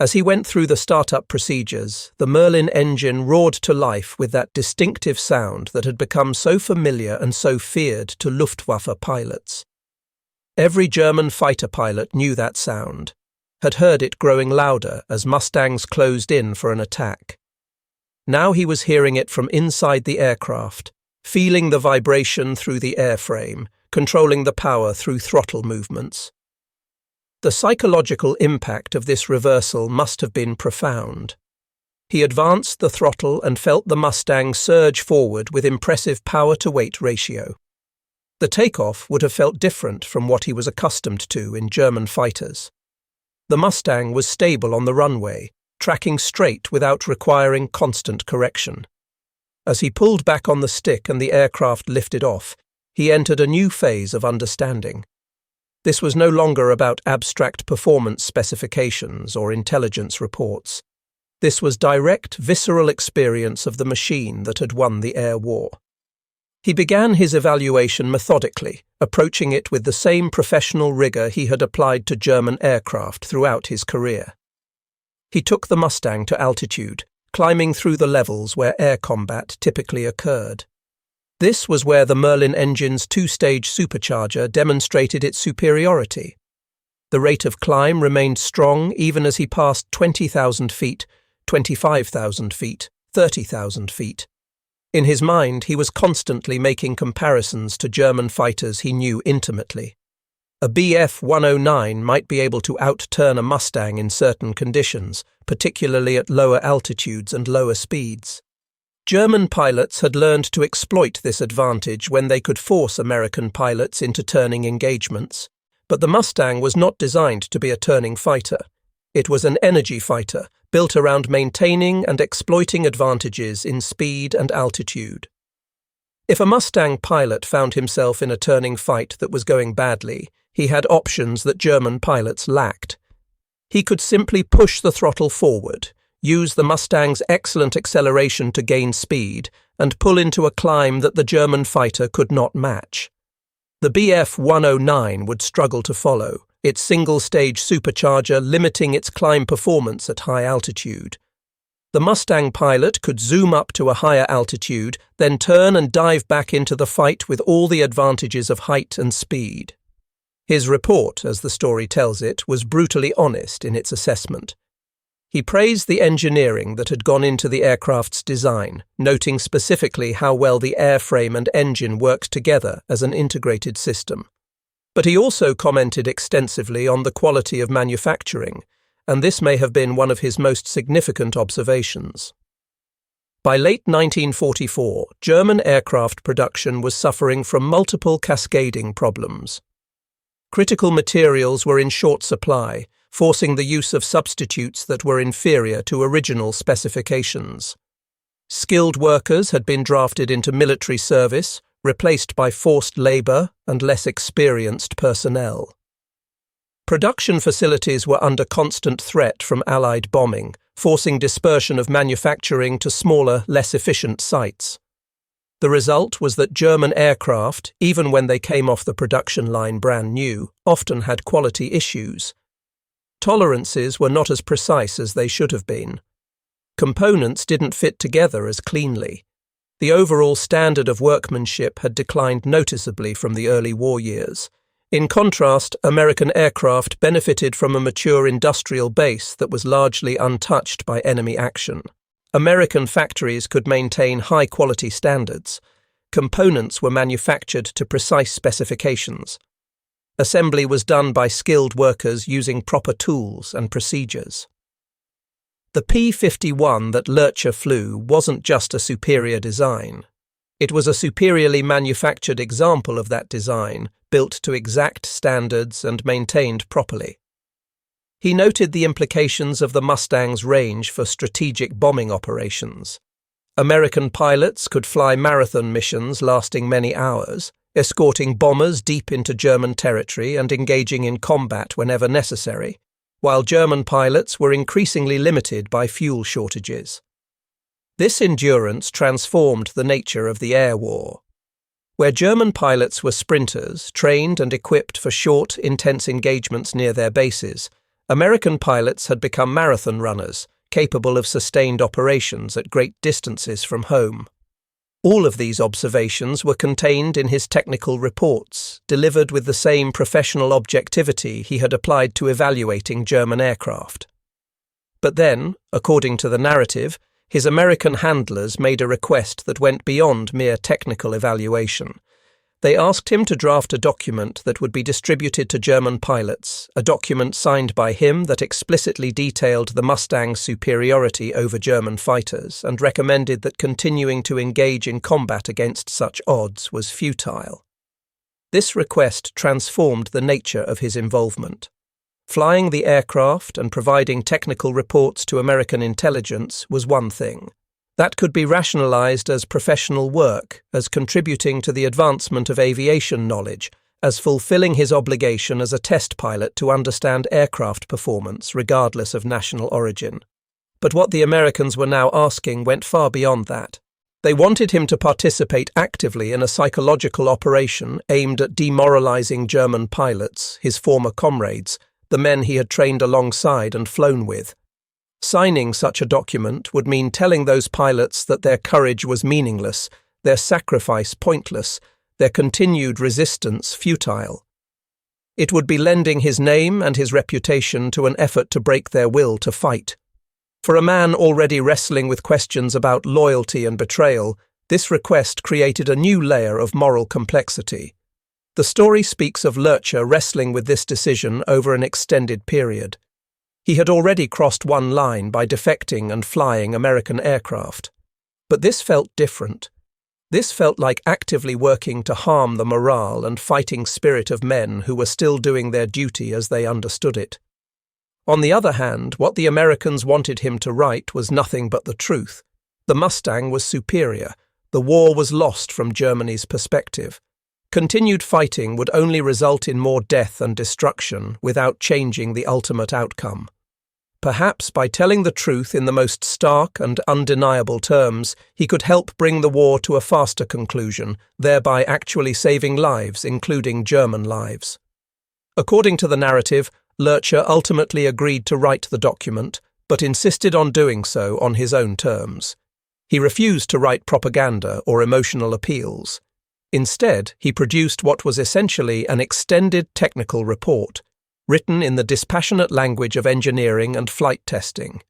As he went through the startup procedures, the Merlin engine roared to life with that distinctive sound that had become so familiar and so feared to Luftwaffe pilots. Every German fighter pilot knew that sound, had heard it growing louder as Mustangs closed in for an attack. Now he was hearing it from inside the aircraft, feeling the vibration through the airframe, controlling the power through throttle movements. The psychological impact of this reversal must have been profound. He advanced the throttle and felt the Mustang surge forward with impressive power-to-weight ratio. The takeoff would have felt different from what he was accustomed to in German fighters. The Mustang was stable on the runway, tracking straight without requiring constant correction. As he pulled back on the stick and the aircraft lifted off, he entered a new phase of understanding. This was no longer about abstract performance specifications or intelligence reports. This was direct, visceral experience of the machine that had won the air war. He began his evaluation methodically, approaching it with the same professional rigor he had applied to German aircraft throughout his career. He took the Mustang to altitude, climbing through the levels where air combat typically occurred. This was where the Merlin engine's two-stage supercharger demonstrated its superiority. The rate of climb remained strong even as he passed 20,000 feet, 25,000 feet, 30,000 feet. In his mind, he was constantly making comparisons to German fighters he knew intimately. A Bf-109 might be able to outturn a Mustang in certain conditions, particularly at lower altitudes and lower speeds. German pilots had learned to exploit this advantage when they could force American pilots into turning engagements. But the Mustang was not designed to be a turning fighter. It was an energy fighter, built around maintaining and exploiting advantages in speed and altitude. If a Mustang pilot found himself in a turning fight that was going badly, he had options that German pilots lacked. He could simply push the throttle forward, use the Mustang's excellent acceleration to gain speed, and pull into a climb that the German fighter could not match. The Bf-109 would struggle to follow, its single-stage supercharger limiting its climb performance at high altitude. The Mustang pilot could zoom up to a higher altitude, then turn and dive back into the fight with all the advantages of height and speed. His report, as the story tells it, was brutally honest in its assessment. He praised the engineering that had gone into the aircraft's design, noting specifically how well the airframe and engine worked together as an integrated system. But he also commented extensively on the quality of manufacturing, and this may have been one of his most significant observations. By late 1944, German aircraft production was suffering from multiple cascading problems. Critical materials were in short supply, forcing the use of substitutes that were inferior to original specifications. Skilled workers had been drafted into military service, replaced by forced labor and less experienced personnel. Production facilities were under constant threat from Allied bombing, forcing dispersion of manufacturing to smaller, less efficient sites. The result was that German aircraft, even when they came off the production line brand new, often had quality issues. Tolerances were not as precise as they should have been. Components didn't fit together as cleanly. The overall standard of workmanship had declined noticeably from the early war years. In contrast, American aircraft benefited from a mature industrial base that was largely untouched by enemy action. American factories could maintain high-quality standards. Components were manufactured to precise specifications. Assembly was done by skilled workers using proper tools and procedures. The P-51 that Lurcher flew wasn't just a superior design. It was a superiorly manufactured example of that design, built to exact standards and maintained properly. He noted the implications of the Mustang's range for strategic bombing operations. American pilots could fly marathon missions lasting many hours, escorting bombers deep into German territory and engaging in combat whenever necessary, while German pilots were increasingly limited by fuel shortages. This endurance transformed the nature of the air war. Where German pilots were sprinters, trained and equipped for short, intense engagements near their bases, American pilots had become marathon runners, capable of sustained operations at great distances from home. All of these observations were contained in his technical reports, delivered with the same professional objectivity he had applied to evaluating German aircraft. But then, according to the narrative, his American handlers made a request that went beyond mere technical evaluation. They asked him to draft a document that would be distributed to German pilots, a document signed by him that explicitly detailed the Mustang's superiority over German fighters and recommended that continuing to engage in combat against such odds was futile. This request transformed the nature of his involvement. Flying the aircraft and providing technical reports to American intelligence was one thing. That could be rationalized as professional work, as contributing to the advancement of aviation knowledge, as fulfilling his obligation as a test pilot to understand aircraft performance regardless of national origin. But what the Americans were now asking went far beyond that. They wanted him to participate actively in a psychological operation aimed at demoralizing German pilots, his former comrades, the men he had trained alongside and flown with. Signing such a document would mean telling those pilots that their courage was meaningless, their sacrifice pointless, their continued resistance futile. It would be lending his name and his reputation to an effort to break their will to fight. For a man already wrestling with questions about loyalty and betrayal, this request created a new layer of moral complexity. The story speaks of Lurcher wrestling with this decision over an extended period. He had already crossed one line by defecting and flying American aircraft. But this felt different. This felt like actively working to harm the morale and fighting spirit of men who were still doing their duty as they understood it. On the other hand, what the Americans wanted him to write was nothing but the truth. The Mustang was superior. The war was lost from Germany's perspective. Continued fighting would only result in more death and destruction without changing the ultimate outcome. Perhaps by telling the truth in the most stark and undeniable terms, he could help bring the war to a faster conclusion, thereby actually saving lives, including German lives. According to the narrative, Lurcher ultimately agreed to write the document, but insisted on doing so on his own terms. He refused to write propaganda or emotional appeals. Instead, he produced what was essentially an extended technical report, written in the dispassionate language of engineering and flight testing.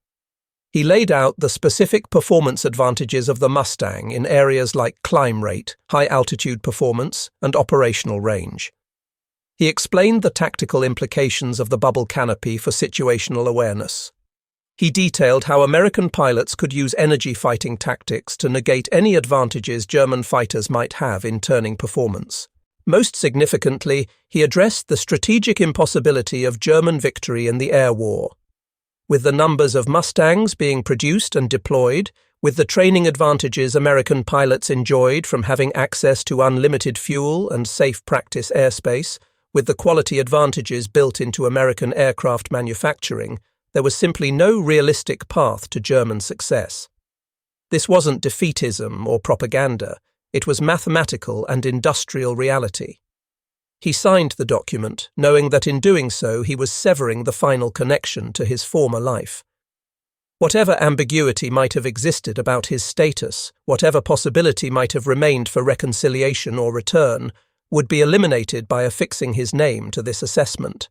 He laid out the specific performance advantages of the Mustang in areas like climb rate, high-altitude performance, and operational range. He explained the tactical implications of the bubble canopy for situational awareness. He detailed how American pilots could use energy-fighting tactics to negate any advantages German fighters might have in turning performance. Most significantly, he addressed the strategic impossibility of German victory in the air war. With the numbers of Mustangs being produced and deployed, with the training advantages American pilots enjoyed from having access to unlimited fuel and safe practice airspace, with the quality advantages built into American aircraft manufacturing, there was simply no realistic path to German success. This wasn't defeatism or propaganda, it was mathematical and industrial reality. He signed the document, knowing that in doing so he was severing the final connection to his former life. Whatever ambiguity might have existed about his status, whatever possibility might have remained for reconciliation or return, would be eliminated by affixing his name to this assessment.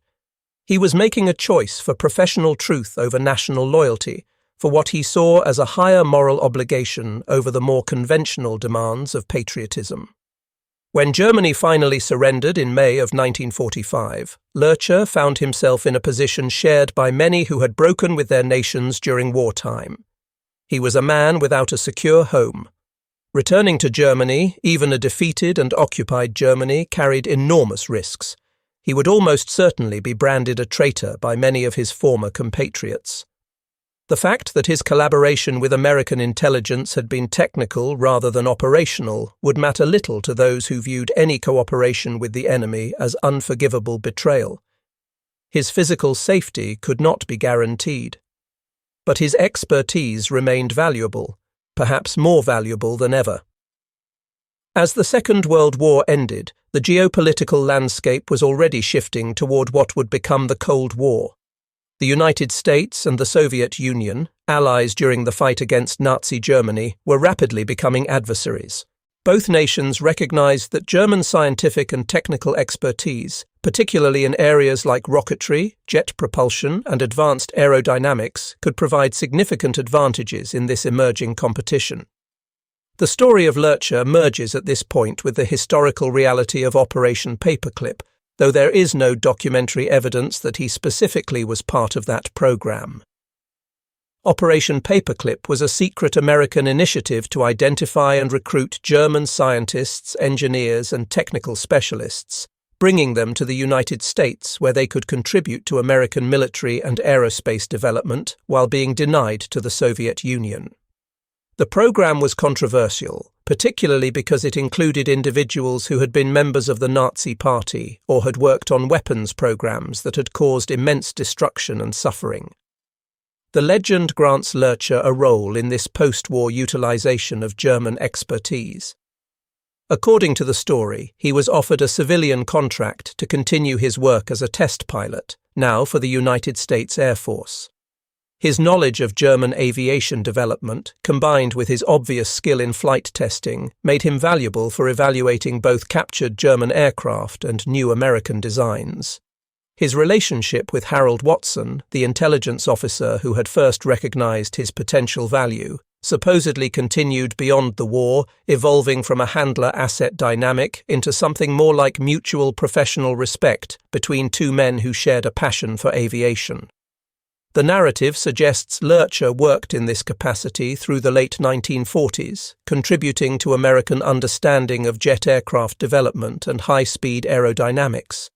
He was making a choice for professional truth over national loyalty, for what he saw as a higher moral obligation over the more conventional demands of patriotism. When Germany finally surrendered in May of 1945, Lurcher found himself in a position shared by many who had broken with their nations during wartime. He was a man without a secure home. Returning to Germany, even a defeated and occupied Germany, carried enormous risks. He would almost certainly be branded a traitor by many of his former compatriots. The fact that his collaboration with American intelligence had been technical rather than operational would matter little to those who viewed any cooperation with the enemy as unforgivable betrayal. His physical safety could not be guaranteed. But his expertise remained valuable, perhaps more valuable than ever. As the Second World War ended, the geopolitical landscape was already shifting toward what would become the Cold War. The United States and the Soviet Union, allies during the fight against Nazi Germany, were rapidly becoming adversaries. Both nations recognized that German scientific and technical expertise, particularly in areas like rocketry, jet propulsion, and advanced aerodynamics, could provide significant advantages in this emerging competition. The story of Lurcher merges at this point with the historical reality of Operation Paperclip, though there is no documentary evidence that he specifically was part of that program. Operation Paperclip was a secret American initiative to identify and recruit German scientists, engineers, and technical specialists, bringing them to the United States where they could contribute to American military and aerospace development while being denied to the Soviet Union. The program was controversial, particularly because it included individuals who had been members of the Nazi Party or had worked on weapons programs that had caused immense destruction and suffering. The legend grants Lurcher a role in this post-war utilization of German expertise. According to the story, he was offered a civilian contract to continue his work as a test pilot, now for the United States Air Force. His knowledge of German aviation development, combined with his obvious skill in flight testing, made him valuable for evaluating both captured German aircraft and new American designs. His relationship with Harold Watson, the intelligence officer who had first recognized his potential value, supposedly continued beyond the war, evolving from a handler-asset dynamic into something more like mutual professional respect between two men who shared a passion for aviation. The narrative suggests Lurcher worked in this capacity through the late 1940s, contributing to American understanding of jet aircraft development and high-speed aerodynamics.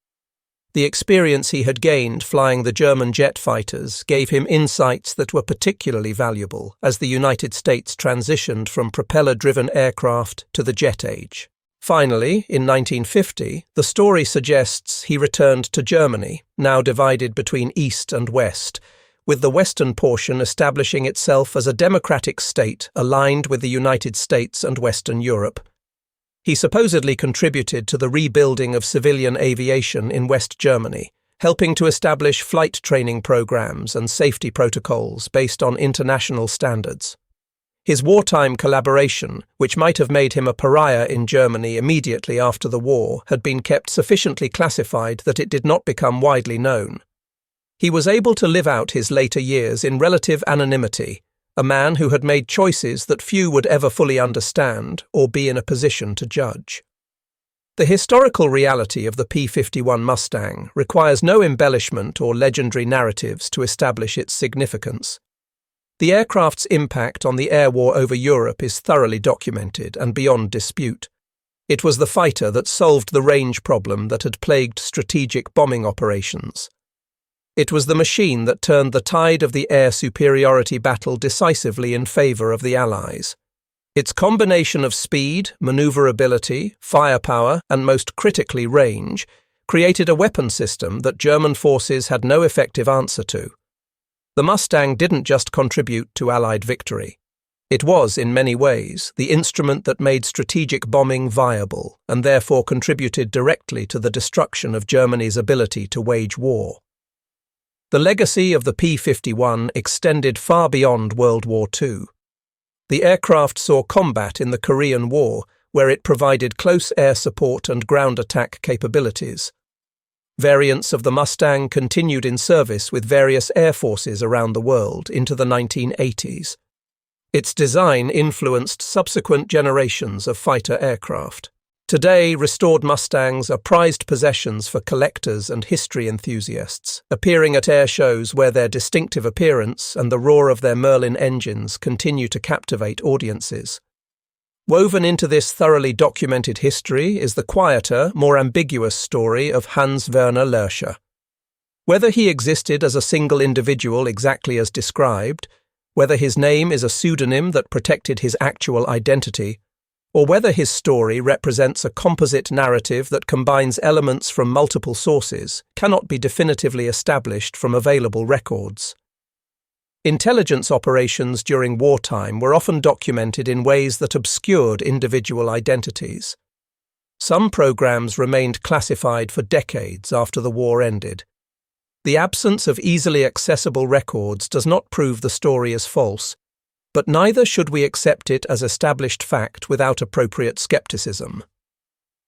The experience he had gained flying the German jet fighters gave him insights that were particularly valuable as the United States transitioned from propeller-driven aircraft to the jet age. Finally, in 1950, the story suggests he returned to Germany, now divided between East and West, with the western portion establishing itself as a democratic state aligned with the United States and Western Europe. He supposedly contributed to the rebuilding of civilian aviation in West Germany, helping to establish flight training programs and safety protocols based on international standards. His wartime collaboration, which might have made him a pariah in Germany immediately after the war, had been kept sufficiently classified that it did not become widely known. He was able to live out his later years in relative anonymity, a man who had made choices that few would ever fully understand or be in a position to judge. The historical reality of the P-51 Mustang requires no embellishment or legendary narratives to establish its significance. The aircraft's impact on the air war over Europe is thoroughly documented and beyond dispute. It was the fighter that solved the range problem that had plagued strategic bombing operations. It was the machine that turned the tide of the air superiority battle decisively in favor of the Allies. Its combination of speed, maneuverability, firepower, and most critically range created a weapon system that German forces had no effective answer to. The Mustang didn't just contribute to Allied victory. It was, in many ways, the instrument that made strategic bombing viable and therefore contributed directly to the destruction of Germany's ability to wage war. The legacy of the P-51 extended far beyond World War II. The aircraft saw combat in the Korean War, where it provided close air support and ground attack capabilities. Variants of the Mustang continued in service with various air forces around the world into the 1980s. Its design influenced subsequent generations of fighter aircraft. Today, restored Mustangs are prized possessions for collectors and history enthusiasts, appearing at air shows where their distinctive appearance and the roar of their Merlin engines continue to captivate audiences. Woven into this thoroughly documented history is the quieter, more ambiguous story of Hans Werner Lärcher. Whether he existed as a single individual exactly as described, whether his name is a pseudonym that protected his actual identity, or whether his story represents a composite narrative that combines elements from multiple sources, cannot be definitively established from available records. Intelligence operations during wartime were often documented in ways that obscured individual identities. Some programs remained classified for decades after the war ended. The absence of easily accessible records does not prove the story is false, but neither should we accept it as established fact without appropriate skepticism.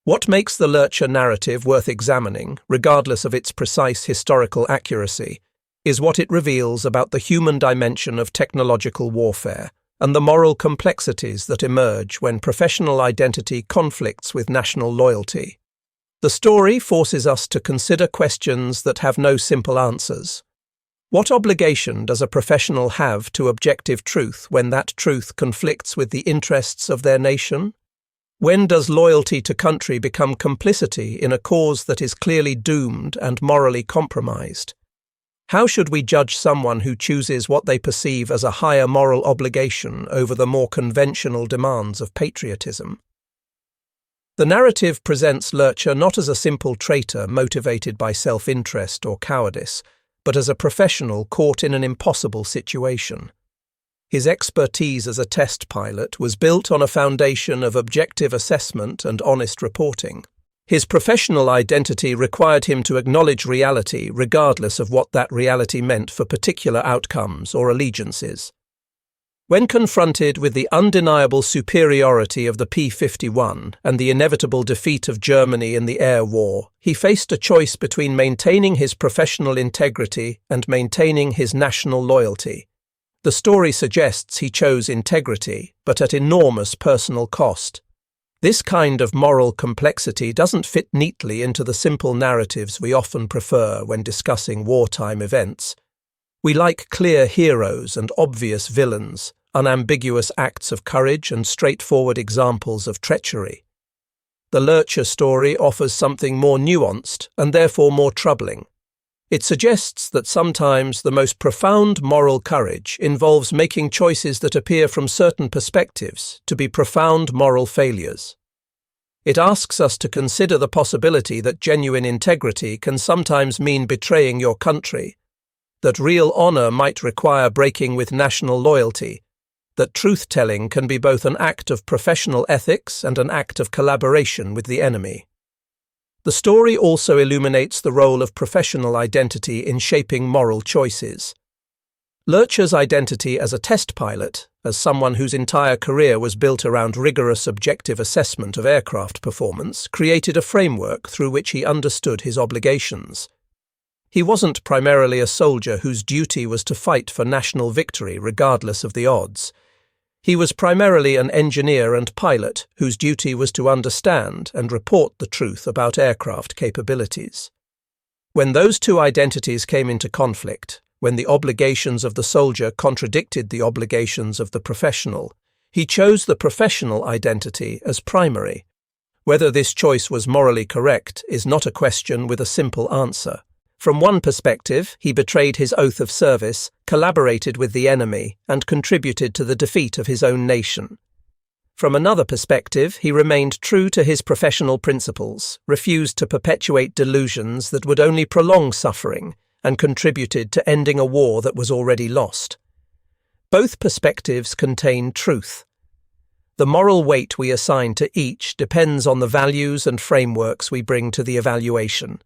What makes the Lärcher narrative worth examining, regardless of its precise historical accuracy, is what it reveals about the human dimension of technological warfare and the moral complexities that emerge when professional identity conflicts with national loyalty. The story forces us to consider questions that have no simple answers. What obligation does a professional have to objective truth when that truth conflicts with the interests of their nation? When does loyalty to country become complicity in a cause that is clearly doomed and morally compromised? How should we judge someone who chooses what they perceive as a higher moral obligation over the more conventional demands of patriotism? The narrative presents Lärcher not as a simple traitor motivated by self-interest or cowardice, but as a professional caught in an impossible situation. His expertise as a test pilot was built on a foundation of objective assessment and honest reporting. His professional identity required him to acknowledge reality regardless of what that reality meant for particular outcomes or allegiances. When confronted with the undeniable superiority of the P-51 and the inevitable defeat of Germany in the air war, he faced a choice between maintaining his professional integrity and maintaining his national loyalty. The story suggests he chose integrity, but at enormous personal cost. This kind of moral complexity doesn't fit neatly into the simple narratives we often prefer when discussing wartime events. We like clear heroes and obvious villains, unambiguous acts of courage and straightforward examples of treachery. The Lärcher story offers something more nuanced and therefore more troubling. It suggests that sometimes the most profound moral courage involves making choices that appear from certain perspectives to be profound moral failures. It asks us to consider the possibility that genuine integrity can sometimes mean betraying your country, that real honor might require breaking with national loyalty, that truth-telling can be both an act of professional ethics and an act of collaboration with the enemy. The story also illuminates the role of professional identity in shaping moral choices. Lärcher's identity as a test pilot, as someone whose entire career was built around rigorous objective assessment of aircraft performance, created a framework through which he understood his obligations. He wasn't primarily a soldier whose duty was to fight for national victory regardless of the odds. He was primarily an engineer and pilot whose duty was to understand and report the truth about aircraft capabilities. When those two identities came into conflict, when the obligations of the soldier contradicted the obligations of the professional, he chose the professional identity as primary. Whether this choice was morally correct is not a question with a simple answer. From one perspective, he betrayed his oath of service, collaborated with the enemy, and contributed to the defeat of his own nation. From another perspective, he remained true to his professional principles, refused to perpetuate delusions that would only prolong suffering, and contributed to ending a war that was already lost. Both perspectives contain truth. The moral weight we assign to each depends on the values and frameworks we bring to the evaluation.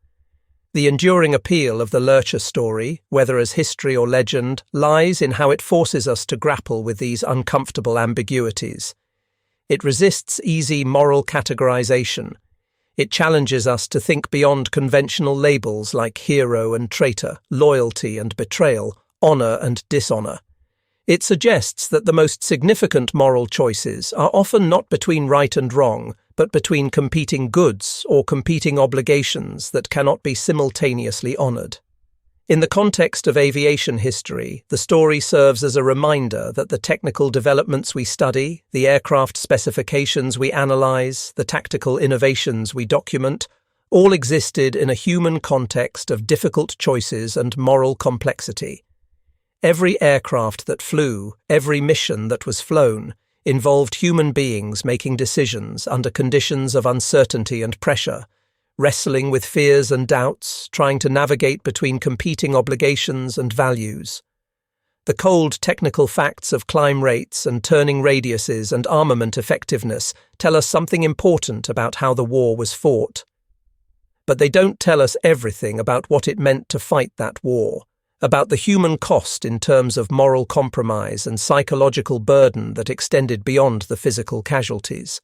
The enduring appeal of the Lärcher story, whether as history or legend, lies in how it forces us to grapple with these uncomfortable ambiguities. It resists easy moral categorization. It challenges us to think beyond conventional labels like hero and traitor, loyalty and betrayal, honor and dishonor. It suggests that the most significant moral choices are often not between right and wrong, but between competing goods or competing obligations that cannot be simultaneously honored. In the context of aviation history, the story serves as a reminder that the technical developments we study, the aircraft specifications we analyze, the tactical innovations we document, all existed in a human context of difficult choices and moral complexity. Every aircraft that flew, every mission that was flown, involved human beings making decisions under conditions of uncertainty and pressure, wrestling with fears and doubts, trying to navigate between competing obligations and values. The cold technical facts of climb rates and turning radiuses and armament effectiveness tell us something important about how the war was fought. But they don't tell us everything about what it meant to fight that war, about the human cost in terms of moral compromise and psychological burden that extended beyond the physical casualties.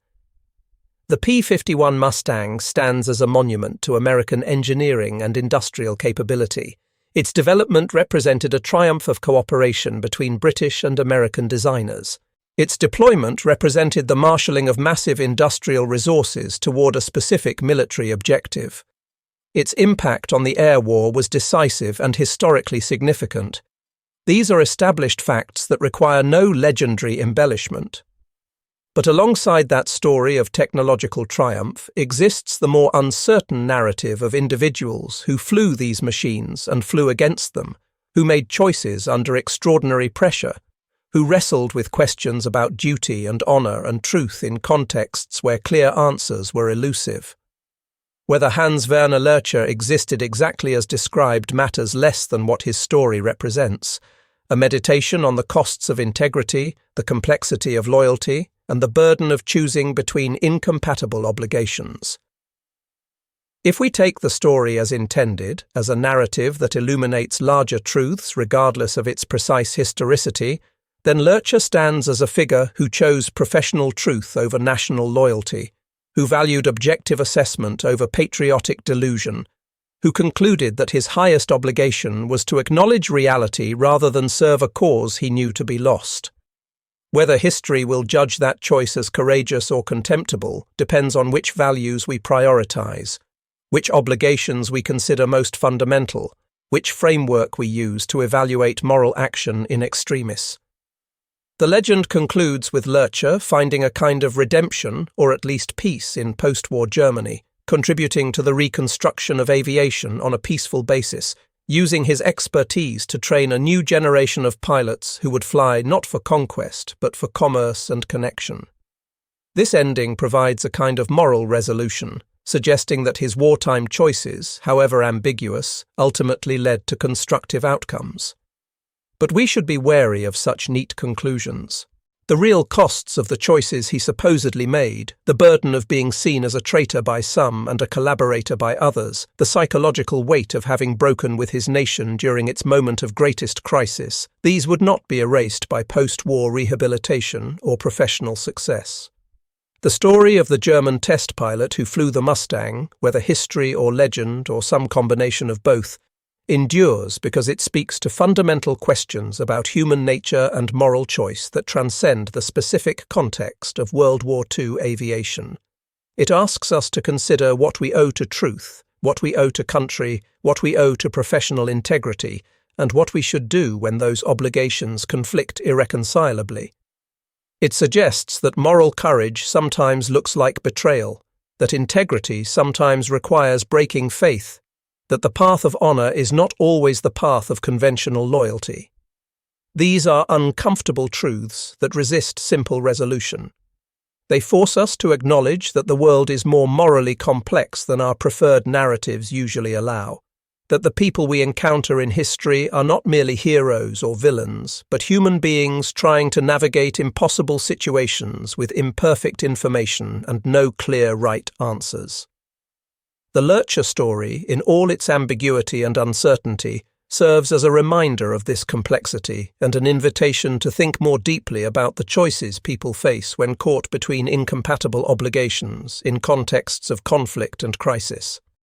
The P-51 Mustang stands as a monument to American engineering and industrial capability. Its development represented a triumph of cooperation between British and American designers. Its deployment represented the marshalling of massive industrial resources toward a specific military objective. Its impact on the air war was decisive and historically significant. These are established facts that require no legendary embellishment. But alongside that story of technological triumph exists the more uncertain narrative of individuals who flew these machines and flew against them, who made choices under extraordinary pressure, who wrestled with questions about duty and honor and truth in contexts where clear answers were elusive. Whether Hans Werner Lurcher existed exactly as described matters less than what his story represents, a meditation on the costs of integrity, the complexity of loyalty, and the burden of choosing between incompatible obligations. If we take the story as intended, as a narrative that illuminates larger truths regardless of its precise historicity, then Lurcher stands as a figure who chose professional truth over national loyalty, who valued objective assessment over patriotic delusion, who concluded that his highest obligation was to acknowledge reality rather than serve a cause he knew to be lost. Whether history will judge that choice as courageous or contemptible depends on which values we prioritize, which obligations we consider most fundamental, which framework we use to evaluate moral action in extremis. The legend concludes with Lurcher finding a kind of redemption, or at least peace, in post-war Germany, contributing to the reconstruction of aviation on a peaceful basis, using his expertise to train a new generation of pilots who would fly not for conquest, but for commerce and connection. This ending provides a kind of moral resolution, suggesting that his wartime choices, however ambiguous, ultimately led to constructive outcomes. But we should be wary of such neat conclusions. The real costs of the choices he supposedly made, the burden of being seen as a traitor by some and a collaborator by others, the psychological weight of having broken with his nation during its moment of greatest crisis, these would not be erased by post-war rehabilitation or professional success. The story of the German test pilot who flew the Mustang, whether history or legend or some combination of both, endures because it speaks to fundamental questions about human nature and moral choice that transcend the specific context of World War II aviation. It asks us to consider what we owe to truth, what we owe to country, what we owe to professional integrity, and what we should do when those obligations conflict irreconcilably. It suggests that moral courage sometimes looks like betrayal, that integrity sometimes requires breaking faith, that the path of honor is not always the path of conventional loyalty. These are uncomfortable truths that resist simple resolution. They force us to acknowledge that the world is more morally complex than our preferred narratives usually allow, that the people we encounter in history are not merely heroes or villains, but human beings trying to navigate impossible situations with imperfect information and no clear right answers. The Lurcher story, in all its ambiguity and uncertainty, serves as a reminder of this complexity and an invitation to think more deeply about the choices people face when caught between incompatible obligations in contexts of conflict and crisis.